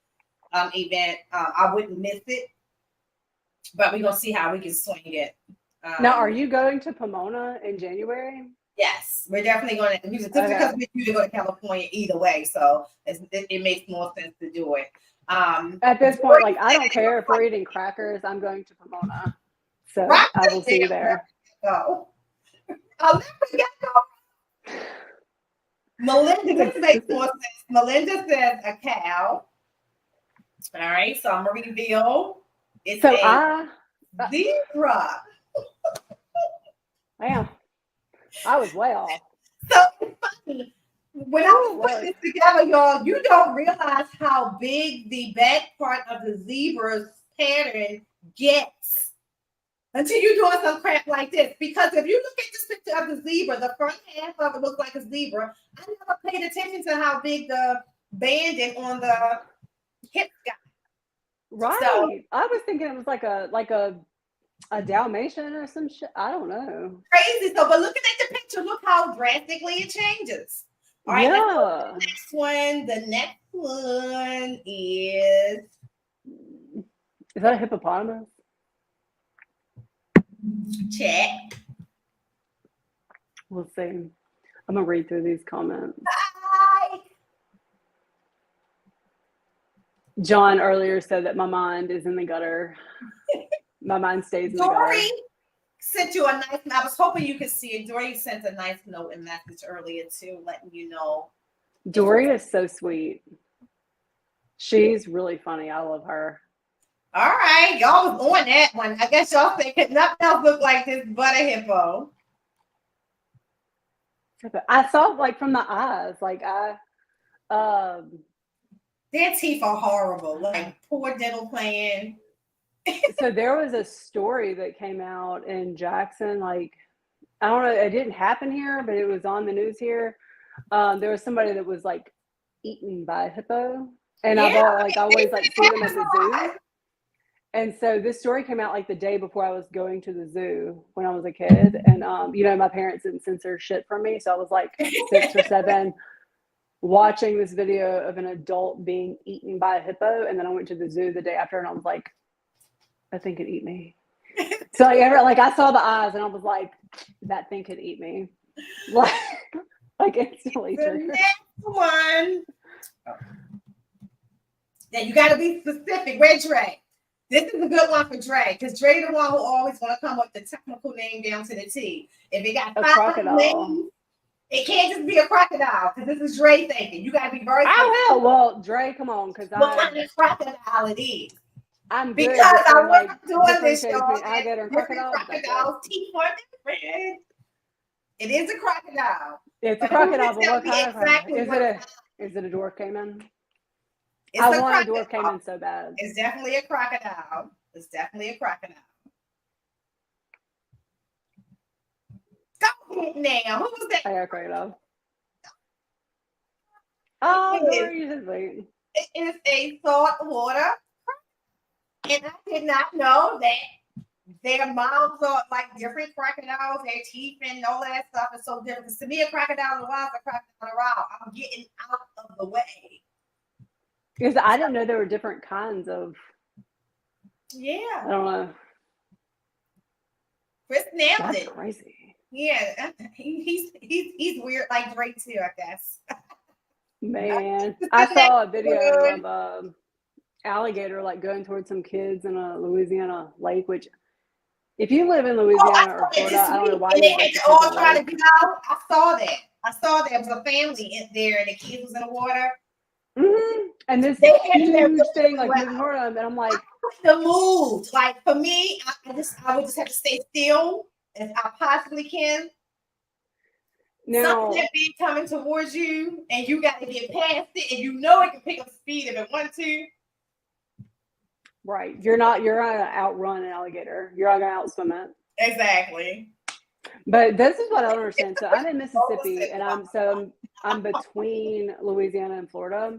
event. I wouldn't miss it, but we're gonna see how we can swing it. Now, are you going to Pomona in January? Yes, we're definitely going to use it because we usually go to California either way, so it makes more sense to do it. At this point, like I don't care if we're eating crackers. I'm going to Pomona, so I will see you there. Go. Melinda, this makes more sense. Melinda says a cow. All right, so I'm gonna reveal. It's a zebra. Damn, I was way off. So it's funny. When I was putting this together, y'all, you don't realize how big the back part of the zebra's pattern gets until you're doing some crap like this. Because if you look at this picture of the zebra, the front half of it looks like a zebra. I never paid attention to how big the banding on the hip got. Right. So, I was thinking it was like a Dalmatian or some shit. I don't know. Crazy. So, but looking at the picture, look how drastically it changes. All right. Yeah. The next one is that a hippopotamus? Check. We'll see. I'm gonna read through these comments. Bye. John earlier said that my mind is in the gutter. My mind stays in the gutter. Dory sent you a nice. I was hoping you could see it. Dory sent a nice note and message earlier too, letting you know. Dory is so sweet. She's really funny. I love her. All right, y'all was on that one. I guess y'all think nothing else look like this but a hippo. I saw like from the eyes, like their teeth are horrible, like poor dental plan. So there was a story that came out in Jackson, like I don't know, it didn't happen here, but it was on the news here. There was somebody that was like eaten by a hippo, and I always like see them at the zoo. And so this story came out like the day before I was going to the zoo when I was a kid, and my parents didn't censor shit from me, so I was like 6 or 7. Watching this video of an adult being eaten by a hippo, and then I went to the zoo the day after, and I was like, "That thing could eat me." So I saw the eyes, and I was like, "That thing could eat me," like instantly. The next one. Yeah, you got to be specific. Where's Dre? This is a good one for Dre, because Dre the one who always want to come up with the technical name down to the T. If it got 5 names, it can't just be a crocodile, because this is Dre thinking. You got to be very specific. Well, Dre, come on, because what kind of crocodile it is. I'm good because I wasn't doing this show. Crocodile's teeth are different. It is a crocodile. It's a crocodile, but what kind of crocodile? Is it a dwarf caiman? I want a dwarf caiman so bad. It's definitely a crocodile. It's definitely a crocodile. Go ahead now. Who was that? I got a crocodile. Oh, it is a saltwater. And I did not know that their mouths are like different crocodiles, their teeth and all that stuff is so different. Because to me, a crocodile in the wild is a crocodile in the wild. I'm getting out of the way. Because I didn't know there were different kinds of. Yeah. I don't know. Chris nailed it. That's crazy. Yeah, he's weird like Drake too, I guess. Man, I saw a video of alligator like going towards some kids in a Louisiana lake, which if you live in Louisiana or Florida, I don't know why and you they would had let to your all kids in a try to lake. get out. I saw that. There was a family in there, and the kids was in the water. And this They had to huge have thing like moving toward them, and I'm like, the move. Like for me, I would just have to stay still as I possibly can. now, Something that big coming towards you, and you got to get past it, and you know it can pick up speed if it wants to. right? You're not gonna outrun an alligator. You're not gonna outswim it. Exactly. But this is what I don't understand. So I'm in Mississippi, and I'm between Louisiana and Florida.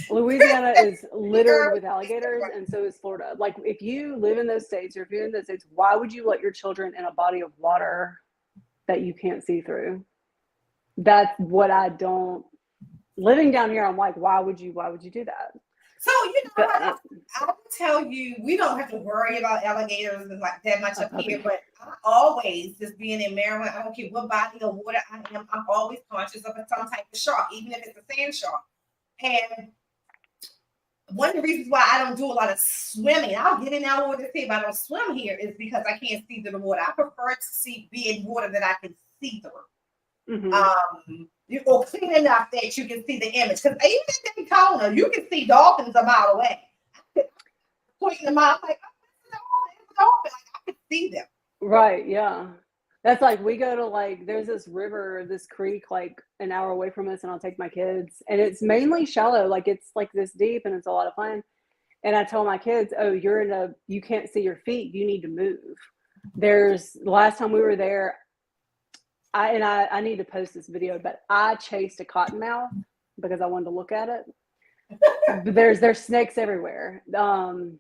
Louisiana is littered with alligators, and so is Florida. Like, if you live in those states, or if you're in those states, why would you let your children in a body of water that you can't see through? That's what I don't. Living down here, I'm like, why would you do that? So I will tell you, we don't have to worry about alligators and like that much up here. But I always, just being in Maryland, I don't care what body of water I am, I'm always conscious of some type of shark, even if it's a sand shark. And one of the reasons why I don't do a lot of swimming, I'll get in that water to see if I don't swim here, is because I can't see through the water. I prefer to be in water that I can see through. Mm-hmm. Or clean enough that you can see the image. Because even in Daytona, you can see dolphins a mile away. Pointing them out, like, oh, it's a dolphin. Like, I can see them. Right, yeah. That's like, we go to like, there's this river, this creek, like an hour away from us, and I'll take my kids. And it's mainly shallow, like it's like this deep, and it's a lot of fun. And I tell my kids, oh, you can't see your feet. You need to move. The last time we were there, I need to post this video, but I chased a cottonmouth because I wanted to look at it. There's snakes everywhere. And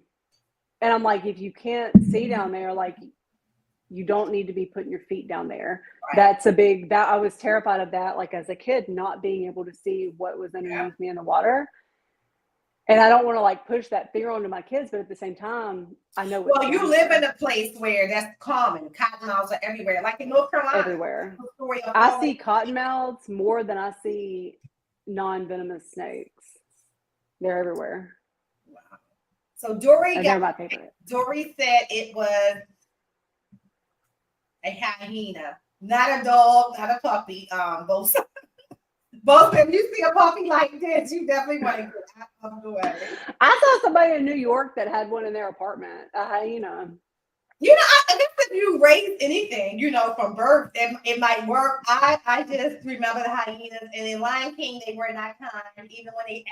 I'm like, if you can't see down there, like, you don't need to be putting your feet down there. Right. I was terrified of that, like as a kid, not being able to see what was underneath me in the water. And I don't want to like push that fear onto my kids, but at the same time, I know. Well, you live in a place where that's common. Cottonmouths are everywhere, like in North Carolina. Everywhere. I see cottonmouths more than I see non-venomous snakes. They're everywhere. Wow. So Dory they're my favorite. Dory said it was a hyena, not a dog, not a puppy. Both, if you see a puppy like this, you definitely want to get out of the way. I saw somebody in New York that had one in their apartment, a hyena. I guess if you raise anything, from birth, it might work. I just remember the hyenas, and in Lion King, they were not kind. Even when they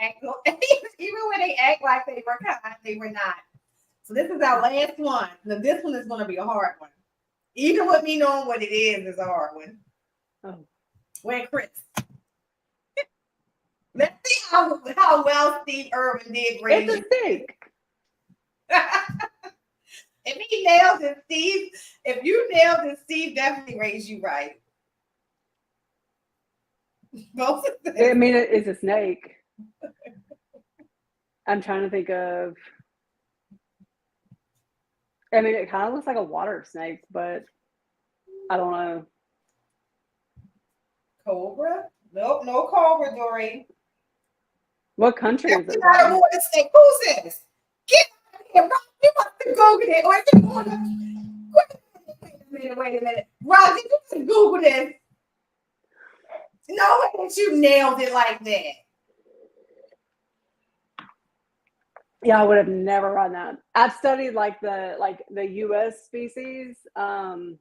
act like they were kind, they were not. So this is our last one. Now this one is going to be a hard one. Even with me knowing what it is a hard one. Oh. Wait, Chris. Let's see how well Steve Irwin did raise you. It's a snake. If he nails it, Steve, if you nailed it, Steve definitely raised you right. Both of them. I mean, it's a snake. I'm trying to think of. I mean, it kind of looks like a water snake, but I don't know. Cobra? Nope, no cobra, Dory. What country is it? Not a water snake. Who's this? Get out of here, Rob. You must have Googled it. Or wait a minute. Rob, did you Google this? No way that you nailed it like that. Yeah, I would have never run that. I've studied like the U.S. species. I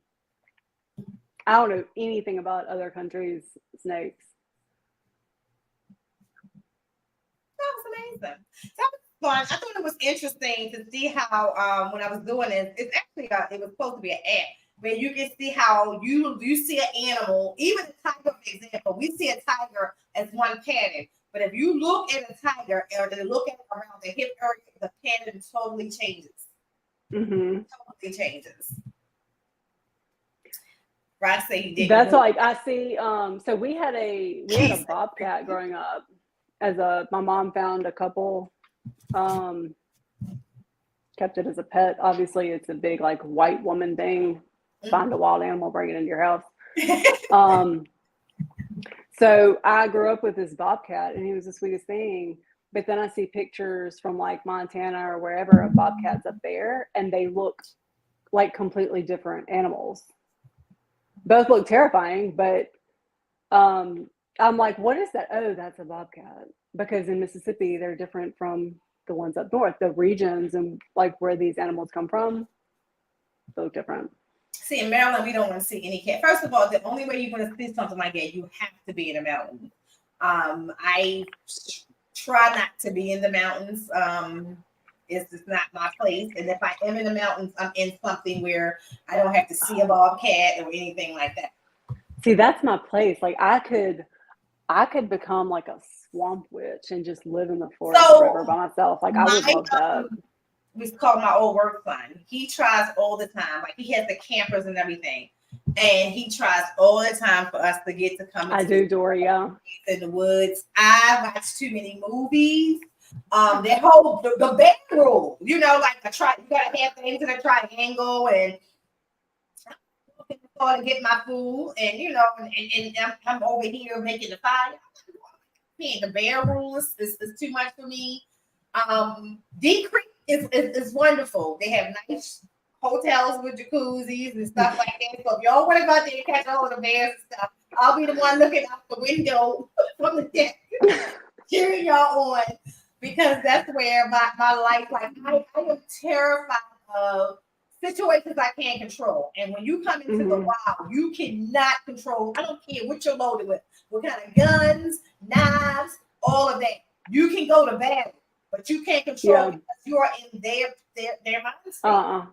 don't know anything about other countries' snakes. That was amazing. That was fun. I thought it was interesting to see how when I was doing this, it's actually it was supposed to be an app, where you can see how you see an animal, even a tiger, for example. We see a tiger as one pattern, but if you look at a tiger or look at it around the hip area, the pattern totally changes. Mm-hmm. Totally changes. Right? Say you did. That's like I see. So we had a bobcat growing up. My mom found a couple, kept it as a pet. Obviously, it's a big like white woman thing. Find a wild animal, bring it into your house. So I grew up with this bobcat, and he was the sweetest thing. but then I see pictures from like Montana or wherever of bobcats up there, and they look like completely different animals. Both look terrifying, but I'm like, what is that? Oh, that's a bobcat. Because in Mississippi, they're different from the ones up north. The regions and like where these animals come from, they look different. See, in Maryland, we don't want to see any cat. First of all, the only way you're going to see something like that, you have to be in the mountains. I try not to be in the mountains. It's just not my place. And if I am in the mountains, I'm in something where I don't have to see a bobcat or anything like that. See, that's my place. Like I could become like a swamp witch and just live in the forest forever by myself. Like I would love that. We call my old work son. He tries all the time. Like he has the campers and everything. And he tries all the time for us to get to come. I do, Dory, yeah. In the woods. I watch too many movies. That whole the bed rule, you know, like you gotta have things in a triangle, and to get my food, and you know, and I'm over here making the fire. The bear rules is too much for me. Deep Creek is wonderful. They have nice hotels with jacuzzis and stuff like that. So if y'all want to go out there and catch all of the bears and stuff, I'll be the one looking out the window from the deck, cheering y'all on, because that's where my life, like I am terrified of situations I can't control. And when you come into the wild, you cannot control. I don't care what you're loaded with, what kind of guns, knives, all of that. You can go to battle, but you can't control because you are in their mind state.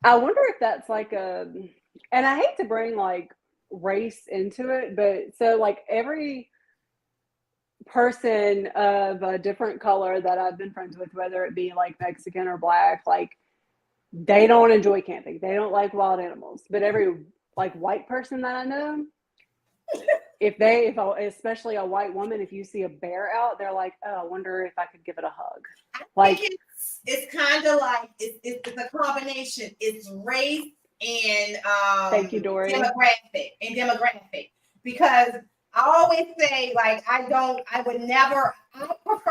I wonder if that's like and I hate to bring like race into it, but so like every person of a different color that I've been friends with, whether it be like Mexican or Black, like they don't enjoy camping. They don't like wild animals. But every like white person that I know, especially a white woman, if you see a bear out, they're like, oh, I wonder if I could give it a hug. I think it's kind of like it's a combination. It's race and thank you, Dory. demographic. Because I always say, like, I prefer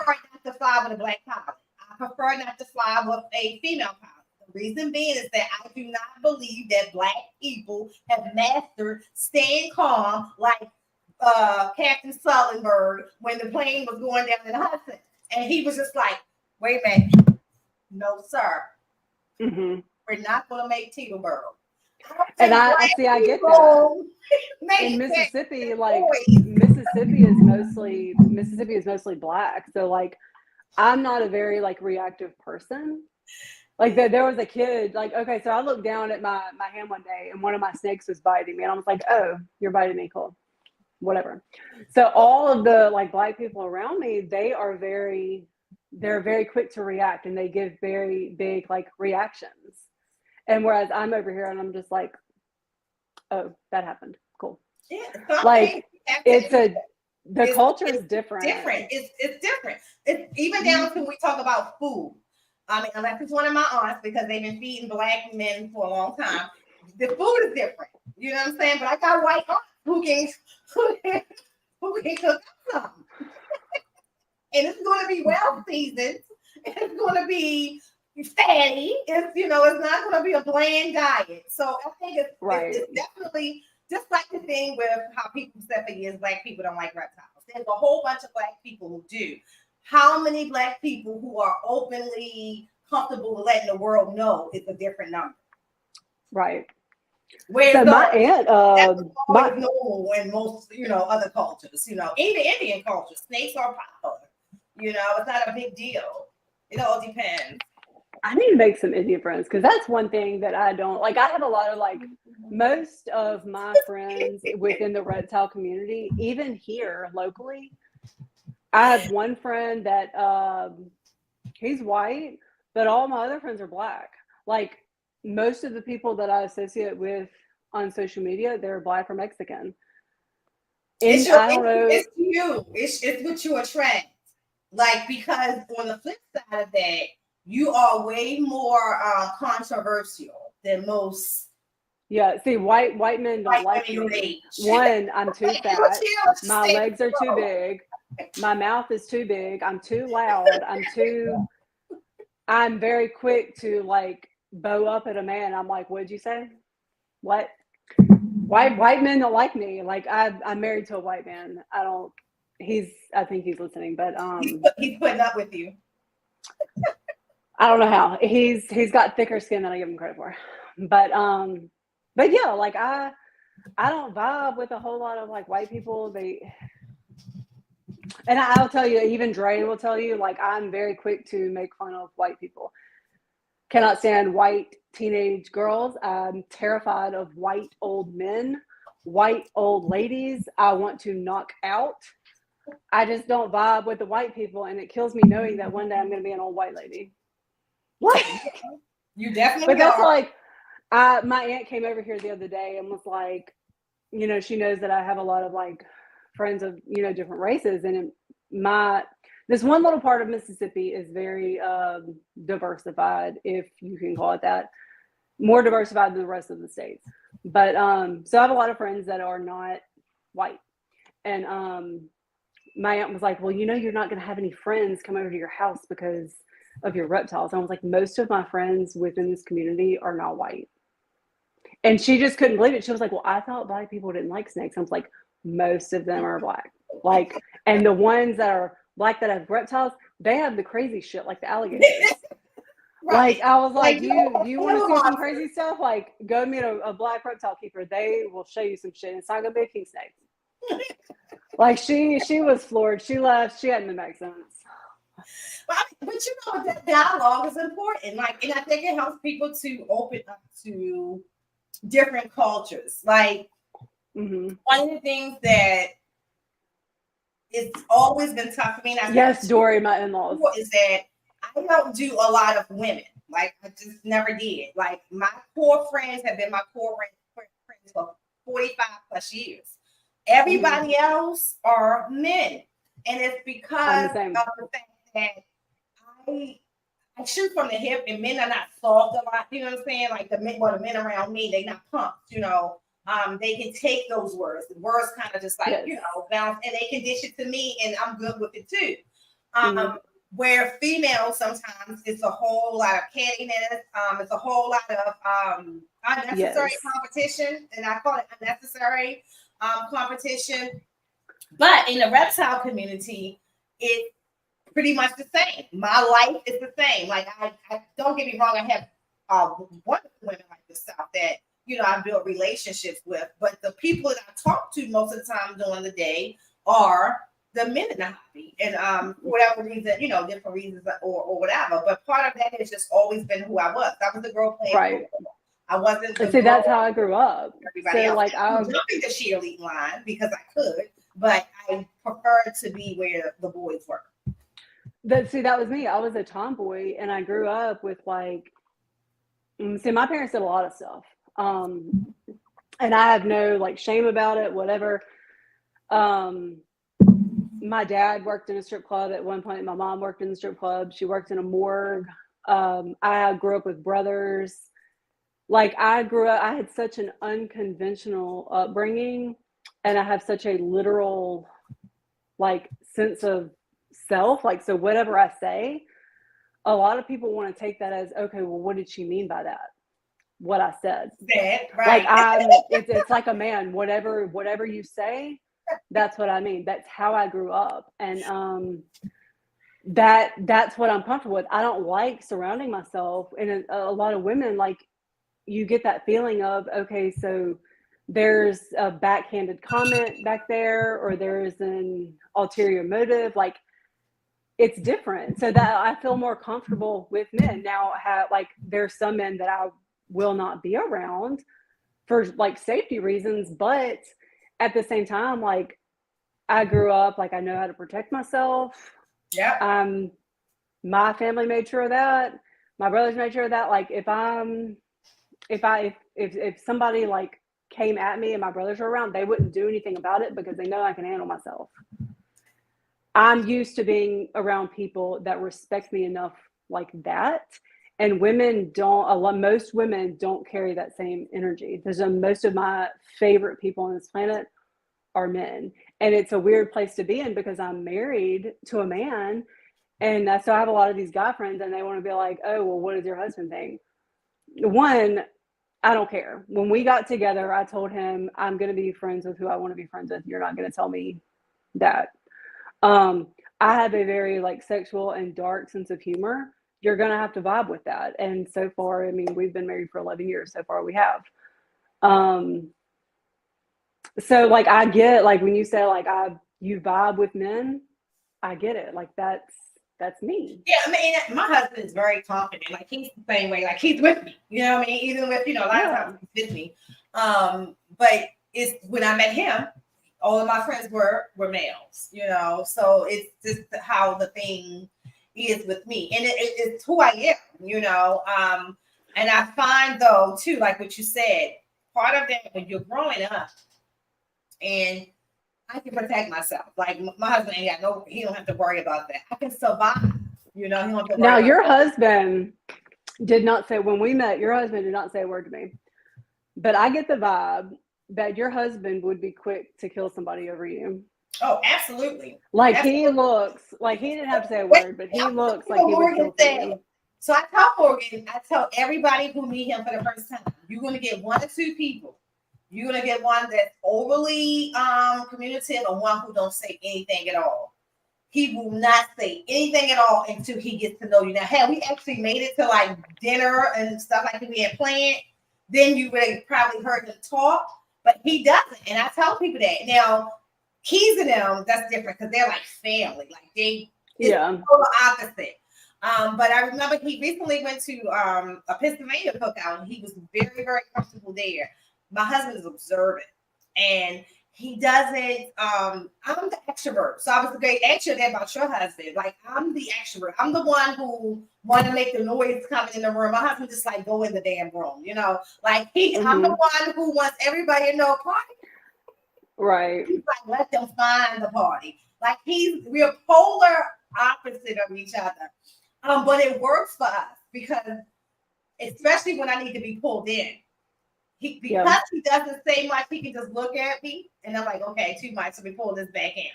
not to fly with a black pilot. I prefer not to fly with a female pilot. The reason being is that I do not believe that Black people have mastered staying calm like Captain Sullenberg when the plane was going down in Hudson. And he was just like, wait a minute. No, sir. Mm-hmm. We're not going to make Teterboro. And I get that. In Mississippi, like Mississippi is mostly Black. So like I'm not a very like reactive person. Like there was a kid, like, okay, so I looked down at my hand one day and one of my snakes was biting me. And I was like, oh, you're biting me, cool. Whatever. So all of the like Black people around me, they're very quick to react and they give very big like reactions. And whereas I'm over here and I'm just like, oh, that happened. Cool. Yeah, like the culture is different. It's different. It's even down to when we talk about food. I mean, unless it's one of my aunts, because they've been feeding Black men for a long time. The food is different. You know what I'm saying? But I got white aunts who can cook something. And it's going to be well seasoned. It's going to be fatty. It's not going to be a bland diet. So I think it's definitely just like the thing with how people say for years Black people don't like reptiles. There's a whole bunch of Black people who do. How many Black people who are openly comfortable with letting the world know is a different number? Right. Whereas so my aunt, that's normal in most, other cultures. Even Indian culture, snakes are popular. It's not a big deal. It all depends. I need to make some Indian friends because that's one thing that I don't like. I have a lot of like most of my friends within the reptile community, even here locally. I have one friend that he's white, but all my other friends are Black. Like most of the people that I associate with on social media, they're Black or Mexican. It's you. It's what you attract. Like, because on the flip side of that, you are way more controversial than most. Yeah, see, white men don't like me. One, I'm too fat. My legs are too big. My mouth is too big. I'm too loud. I'm very quick to like bow up at a man. I'm like, what'd you say? What? White men don't like me. Like I'm married to a white man. I think he's listening, but he's putting up with you. I don't know how. He's got thicker skin than I give him credit for. But yeah, like I don't vibe with a whole lot of like white people. And I'll tell you, even Dre will tell you, like I'm very quick to make fun of white people. Cannot stand white teenage girls. I'm terrified of white old men, white old ladies. I want to knock out. I just don't vibe with the white people, and it kills me knowing that one day I'm going to be an old white lady. What? You definitely But that's are. like, my aunt came over here the other day and was like, you know, she knows that I have a lot of like friends of, you know, different races, and this one little part of Mississippi is very diversified, if you can call it that, more diversified than the rest of the states. But so I have a lot of friends that are not white, and my aunt was like, well, you know, you're not going to have any friends come over to your house because of your reptiles. And I was like, most of my friends within this community are not white. And she just couldn't believe it. She was like, well, I thought black people didn't like snakes. I was like, most of them are black. Like, and the ones that are black that have reptiles, they have the crazy shit like the alligators. Right. Like, I was like, you want to see some monsters. crazy stuff? Like, go meet a black reptile keeper. They will show you some shit. It's not going to be a king snake. Like, she was floored. She left. She hadn't been back since. But you know, that dialogue is important. Like, and I think it helps people to open up to different cultures. Like, Mm-hmm. one of the things that it's always been tough for me. And Yes, Dory, my in-laws. Is that I don't do a lot of women. Like, I just never did. Like, my core friends have been my core friends for 45 plus years. Everybody else are men. And it's because of the fact that I shoot from the hip, and men are not soft a lot. You know what I'm saying? Like the men around me, they not pumped, you know. They can take those words. The words kind of just like, you know, bounce, and they can dish it to me, and I'm good with it too. Where females sometimes it's a whole lot of cattiness, it's a whole lot of unnecessary competition, and I call it unnecessary competition. But in the reptile community, it's pretty much the same. My life is the same. Like, I don't get me wrong, I have wonderful women like yourself that, you know, I build relationships with, but the people that I talk to most of the time during the day are the men in the hobby, and for whatever reason, you know, different reasons or whatever. But part of that has just always been who I was. I was the girl playing football. I wasn't. See, that's how I grew up. Everybody else. Like, I was jumping the cheerleading line because I could, but I preferred to be where the boys were. That was me. I was a tomboy, and I grew up with like. See, my parents did a lot of stuff, and I have no like shame about it. Whatever. My dad worked in a strip club at one point. My mom worked in the strip club. She worked in a morgue. I grew up with brothers. Like, I had such an unconventional upbringing, and I have such a literal, like, sense of self. Like, so whatever I say, a lot of people want to take that as, okay, well, what did she mean by that? What I said. Right. Like, it's like a man, whatever you say, that's what I mean. That's how I grew up. And that's what I'm comfortable with. I don't like surrounding myself. And a lot of women, like, you get that feeling of, okay, so there's a backhanded comment back there, or there's an ulterior motive. Like, it's different. So that I feel more comfortable with men. Now, like, there's some men that I will not be around for like safety reasons, but at the same time, like, I grew up, like, I know how to protect myself. Yeah. My family made sure of that. My brothers made sure of that. Like, if somebody like came at me and my brothers were around, they wouldn't do anything about it because they know I can handle myself. I'm used to being around people that respect me enough like that. And most women don't carry that same energy. Most of my favorite people on this planet are men. And it's a weird place to be in because I'm married to a man. And so I have a lot of these guy friends and they want to be like, oh, well, what does your husband think? One, I don't care. When we got together, I told him, I'm going to be friends with who I want to be friends with. You're not going to tell me that. I have a very like sexual and dark sense of humor. You're going to have to vibe with that. And so far, I mean, we've been married for 11 years. So far we have. So like, I get like when you say like, you vibe with men, I get it. Like that's me. Yeah, I mean, my husband is very confident. Like he's the same way. Like he's with me. You know what I mean? Even with, a lot of times he's with me. But it's when I met him, all of my friends were males, so it's just how the thing is with me. And it's who I am, and I find though too, like what you said, part of that when you're growing up and I can protect myself. Like my husband ain't got he don't have to worry about that. I can survive, he don't have to worry Now about your that. husband did not say, when we met, your husband did not say a word to me, but I get the vibe that your husband would be quick to kill somebody over you. Oh, absolutely. Like Absolutely. he looks like he didn't have to say a word, but he looks like he would kill someone. So I tell everybody who meet him for the first time, you're going to get one or two people. You're going to get one that's overly communicative and one who don't say anything at all. He will not say anything at all until he gets to know you. Now, hell, we actually made it to like dinner and stuff like that we had planned. Then you would have probably heard him talk, but he doesn't. And I tell people that. Now, Keys and them, that's different because they're like family. Like it's total opposite. But I remember he recently went to a Pennsylvania cookout and he was very, very comfortable there. My husband is observant and he doesn't, I'm the extrovert. So I was going to ask you that about your husband. Like I'm the extrovert. I'm the one who want to make the noise coming in the room. My husband just like go in the damn room, like I'm the one who wants everybody to know party. Right. He's like, let them find the party. Like we're polar opposite of each other. But it works for us because especially when I need to be pulled in. He doesn't say much, he can just look at me and I'm like, okay, too much, so we pull this back in.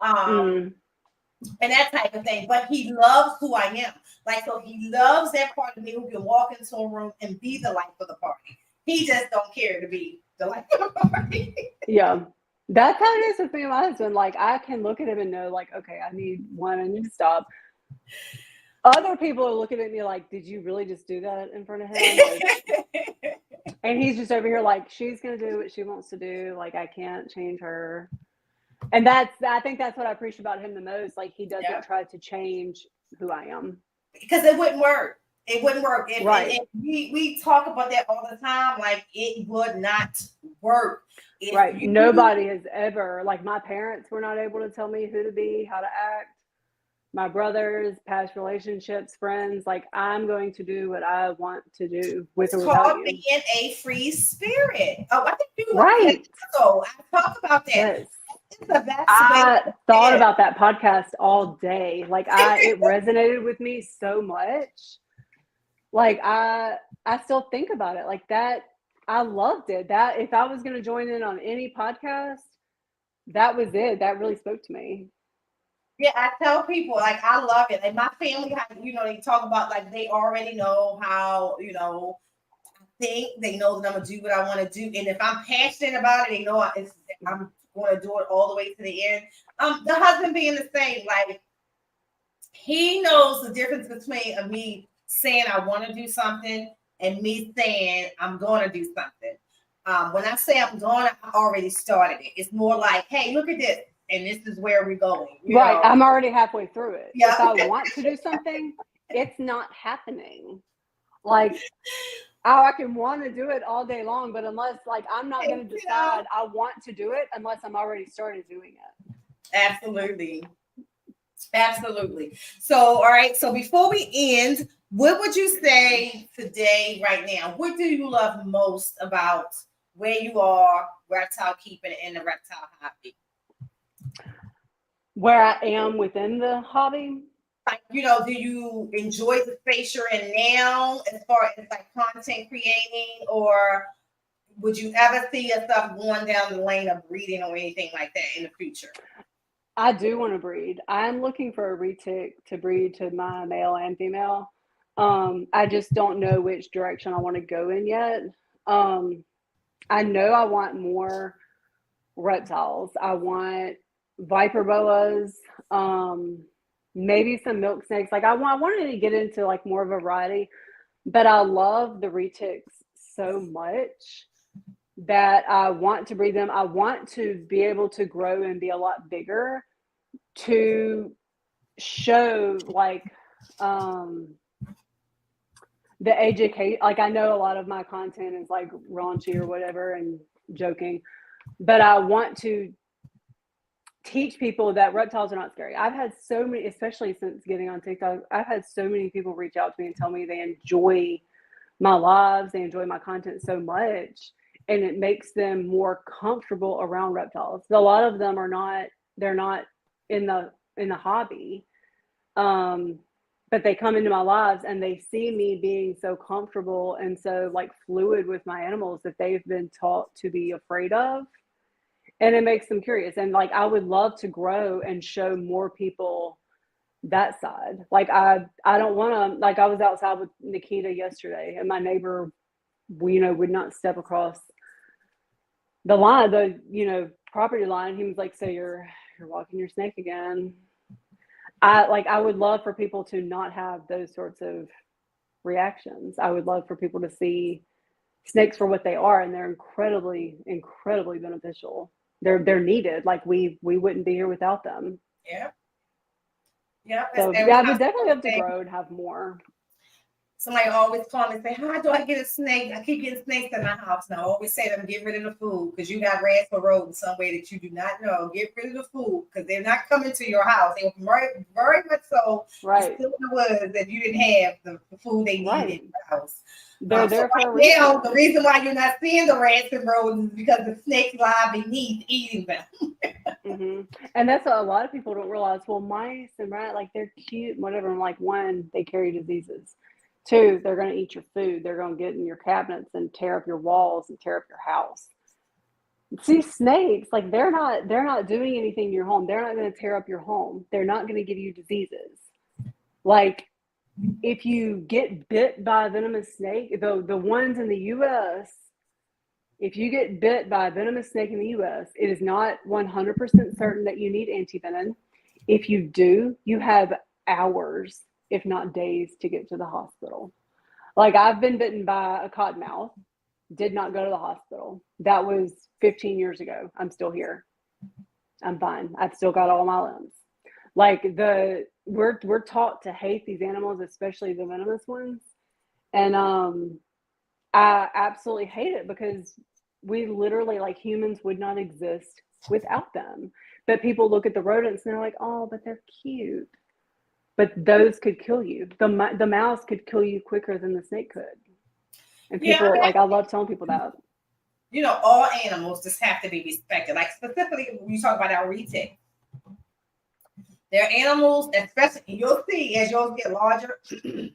And that type of thing. But he loves who I am. Like, so he loves that part of me who can walk into a room and be the life of the party. He just don't care to be the life of the party. Yeah. That's how it is with me and my husband. Like I can look at him and know, like, okay, I need to stop. Other people are looking at me like, did you really just do that in front of him? Like, and he's just over here like, she's gonna do what she wants to do. Like I can't change her. And I think that's what I appreciate about him the most. Like he doesn't try to change who I am. Because it wouldn't work. It wouldn't work. Right. We talk about that all the time. Like it would not work. Right. Nobody has ever, like my parents were not able to tell me who to be, how to act. My brothers, past relationships, friends, like I'm going to do what I want to do with or without you. Being a free spirit. Oh, I think you right. So I talk about that. Yes. I thought about that podcast all day. Like it resonated with me so much. Like I still think about it like that. I loved it. That if I was going to join in on any podcast, that was it. That really spoke to me. Yeah, I tell people like I love it. Like my family, they talk about like they already know how, I think they know that I'm gonna do what I want to do, and if I'm passionate about it, they know I'm going to do it all the way to the end. The husband being the same, like he knows the difference between me saying I want to do something and me saying I'm going to do something. When I say I'm going, I already started it. It's more like, hey, look at this. And this is where we're going. Right. I'm already halfway through it. Yeah. If I want to do something, it's not happening. Like, I can want to do it all day long, but unless, like, I'm not going to decide I want to do it unless I'm already started doing it. Absolutely. Absolutely. So, all right. So before we end, what would you say today, right now? What do you love most about where you are, reptile keeping, and the reptile hobby? Where I am within the hobby? Like, do you enjoy the space you're in now as far as like content creating, or would you ever see yourself going down the lane of breeding or anything like that in the future? I do want to breed. I'm looking for a retic to breed to my male and female. I just don't know which direction I want to go in yet. I know I want more reptiles. I want viper boas, maybe some milk snakes. Like I wanted to get into like more of a variety, but I love the retics so much that I want to breed them. I want to be able to grow and be a lot bigger to show like the educate. Like I know a lot of my content is like raunchy or whatever and joking, but I want to teach people that reptiles are not scary. I've had so many, especially since getting on TikTok, I've had so many people reach out to me and tell me they enjoy my lives, they enjoy my content so much, and it makes them more comfortable around reptiles. A lot of them are not, they're not in the hobby, but they come into my lives and they see me being so comfortable and so like fluid with my animals that they've been taught to be afraid of, and it makes them curious. And like I would love to grow and show more people that side. Like I don't want to, like I was outside with Nikita yesterday and my neighbor, would not step across the line, the property line. He was like, so you're walking your snake again. I would love for people to not have those sorts of reactions. I would love for people to see snakes for what they are, and they're incredibly, incredibly beneficial. They're needed. Like we wouldn't be here without them. Yeah. Yeah. So yeah, I would definitely have to grow and have more. Somebody always call me and say, how do I get a snake? I keep getting snakes in my house. And I always say to them, get rid of the food because you got rats or rodents some way that you do not know. Get rid of the food because they're not coming to your house. They were very, very much so right. Still in the woods that you didn't have the food they needed in your house. They're there for a reason. Now, the reason why you're not seeing the rats and rodents is because the snakes lie beneath eating them. Mm-hmm. And that's what a lot of people don't realize. Well, mice and rats, like they're cute and whatever. And like one, they carry diseases. Two, they're going to eat your food. They're going to get in your cabinets and tear up your walls and tear up your house. See, snakes, like they're not doing anything in your home. They're not going to tear up your home. They're not going to give you diseases. Like if you get bit by a venomous snake, the ones in the U.S., if you get bit by a venomous snake in the U.S., it is not 100% certain that you need antivenom. If you do, you have hours, if not days, to get to the hospital. Like I've been bitten by a cottonmouth, did not go to the hospital. That was 15 years ago. I'm still here. I'm fine. I've still got all my limbs. Like we're taught to hate these animals, especially the venomous ones. And I absolutely hate it because we literally, like humans would not exist without them. But people look at the rodents and they're like, oh, but they're cute. But those could kill you. The mouse could kill you quicker than the snake could. And people, I love telling people that. All animals just have to be respected. Like specifically, when you talk about our retic, they're animals, especially you'll see as yours get larger, the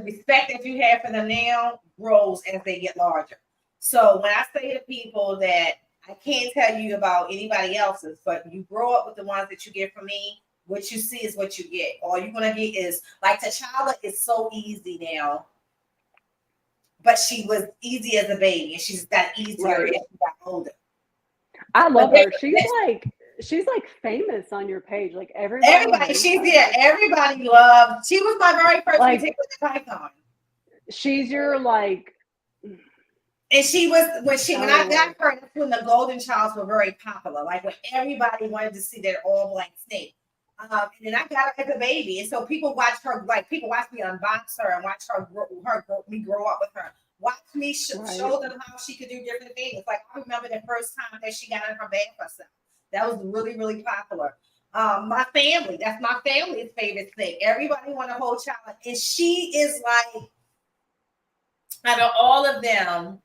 respect that you have for them now grows as they get larger. So when I say to people that I can't tell you about anybody else's, but you grow up with the ones that you get from me, what you see is what you get. All you're going to get is, like T'Challa is so easy now, but she was easy as a baby, and she's got easier as she got older. I love her. She's like famous on your page. Like everybody everybody loves. She was my very first with Python. She's your like. And she was when I got her, that's when the golden childs were very popular. Like when everybody wanted to see that all black snake. And then I got her as a baby, and so people watch her. Like people watch me unbox her and watch me grow up with her. Watch me show them how she could do different things. Like I remember the first time that she got in her bed herself. That was really, really popular. My family, that's my family's favorite thing. Everybody want to hold child, and she is like out of all of them.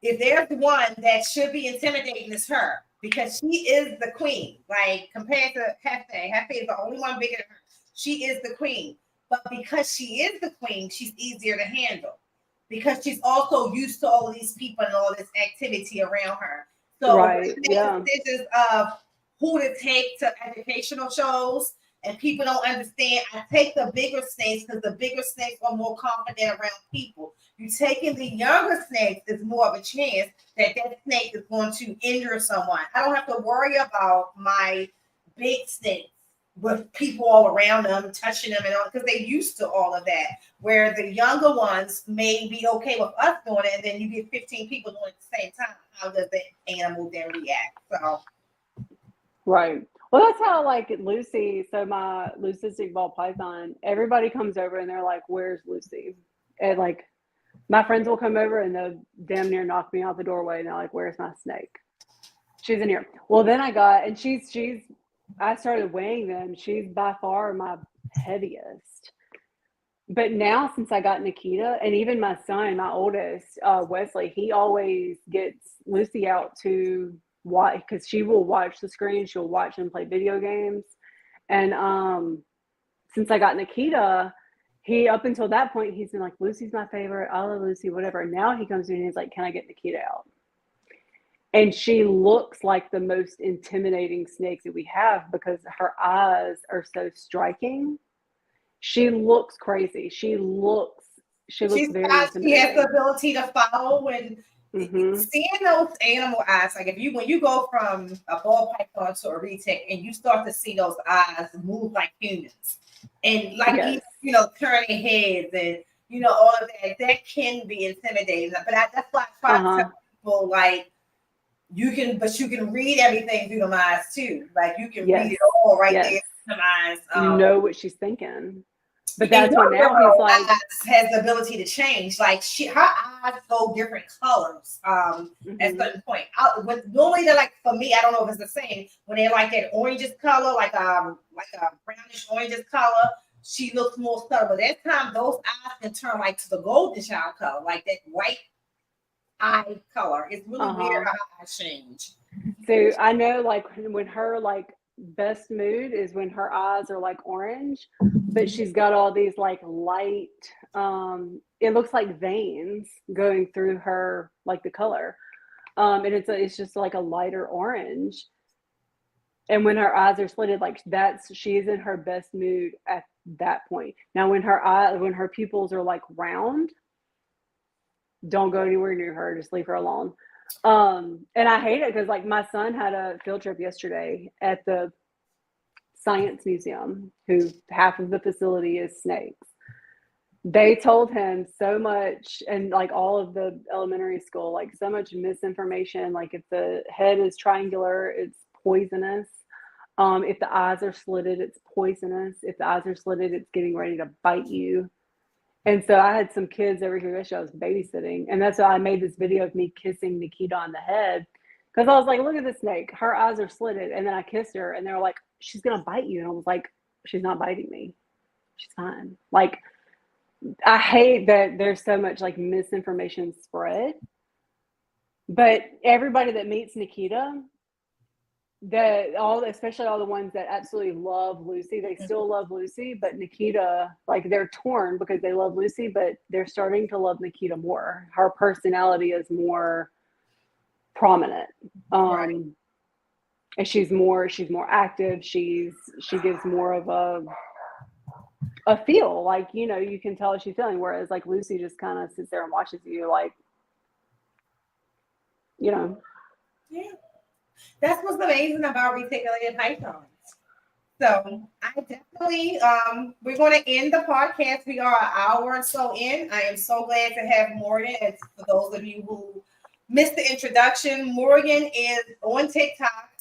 If there's one that should be intimidating, it's her. Because she is the queen, like compared to Hefe. Hefe is the only one bigger than her. She is the queen. But because she is the queen, she's easier to handle. because she's also used to all of these people and all this activity around her. So Right. Yeah. decisions of who to take to educational shows, and people don't understand. I take the bigger snakes because the bigger snakes are more confident around people. You taking the younger snakes is more of a chance that snake is going to injure someone. I don't have to worry about my big snakes with people all around them, touching them and all, because they're used to all of that. Where the younger ones may be okay with us doing it, and then you get 15 people doing it at the same time. How does the animal then react? So, right. Well, that's how like Lucy. So my leucistic ball python. Everybody comes over and they're like, "Where's Lucy?" And like my friends will come over and they'll damn near knock me out the doorway, and they're like, "Where's my snake?" She's in here. Well, then I got, and she's. I started weighing them. She's by far my heaviest. But now, since I got Nikita, and even my son, my oldest, Wesley, he always gets Lucy out to watch, because she will watch the screen. She'll watch and play video games. And since I got Nikita, he, up until that point, he's been like, Lucy's my favorite. I love Lucy, whatever. And now he comes to me and he's like, can I get Nikita out? And she looks like the most intimidating snake that we have because her eyes are so striking. She looks crazy. She looks very intimidating. She has the ability to follow when seeing those animal eyes. Like when you go from a ball python to a retic and you start to see those eyes move like humans, and like turning heads and all of that can be intimidating. But that's why I try to tell people like. You can read everything through the eyes too. Like you can read it all there in the eyes. You know what she's thinking. But that's what now he's like has the ability to change. Like her eyes go different colors at a certain point. Normally they're like, for me, I don't know if it's the same. When they're like that orangish color, like a brownish orangish color, she looks more subtle. But that time those eyes can turn like to the golden child color, like that white eye color. It's really weird how eyes change. So I know like when her like best mood is when her eyes are like orange, but she's got all these like light it looks like veins going through her, like the color, and it's just like a lighter orange. And when her eyes are slitted, like she's in her best mood at that point. Now when her pupils are like round, don't go anywhere near her, just leave her alone. And I hate it because like my son had a field trip yesterday at the science museum, who half of the facility is snakes. They told him so much, and like all of the elementary school, like so much misinformation. Like if the head is triangular, it's poisonous. If the eyes are slitted, it's poisonous. If the eyes are slitted, it's getting ready to bite you. And so I had some kids over here yesterday. I was babysitting, and that's why I made this video of me kissing Nikita on the head, because I was like, look at this snake. Her eyes are slitted. And then I kissed her, and they were like, she's going to bite you. And I was like, she's not biting me. She's fine. Like, I hate that there's so much like misinformation spread. But everybody that meets Nikita, especially all the ones that absolutely love Lucy, they still love Lucy, but Nikita, like they're torn because they love Lucy, but they're starting to love Nikita more. Her personality is more prominent, and she's more active. She gives more of a feel, like you can tell she's feeling, whereas like Lucy just kind of sits there and watches you, like That's what's amazing about reticulated pythons. So I definitely, we're going to end the podcast. We are an hour or so in. I am so glad to have Morgan. And for those of you who missed the introduction, Morgan is on TikTok.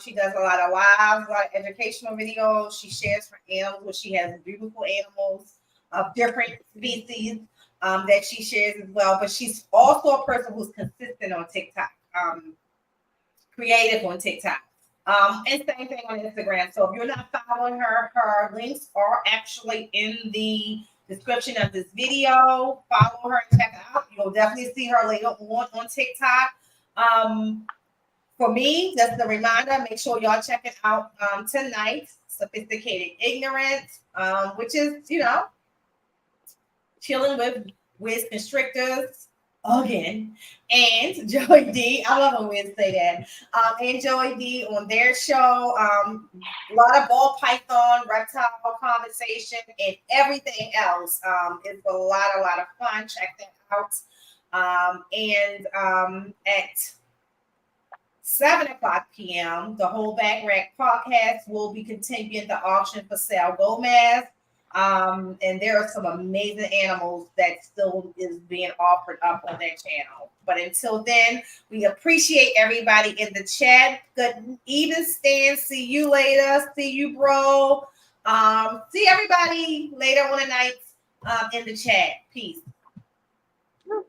She does a lot of lives, a lot of educational videos. She shares her animals, where she has beautiful animals of different species that she shares as well. But she's also a person who's consistent on TikTok. Creative on TikTok. And same thing on Instagram. So if you're not following her, her links are actually in the description of this video. Follow her and check her out. You'll definitely see her later on TikTok. For me, just a reminder, make sure y'all check it out tonight. Sophisticated Ignorance, which is, chilling with Wiz Constrictors again, and Joey D. I love when Wiz say that. And Joey D on their show. A lot of ball python, reptile conversation, and everything else. It's a lot of fun. Check that out. At 7:00 p.m., the Whole Back Rack podcast will be continuing the auction for Sal Gomez. And there are some amazing animals that still is being offered up on that channel. But until then, we appreciate everybody in the chat. Good evening, Stan. See you later. See you, bro. See everybody later on the night in the chat. Peace.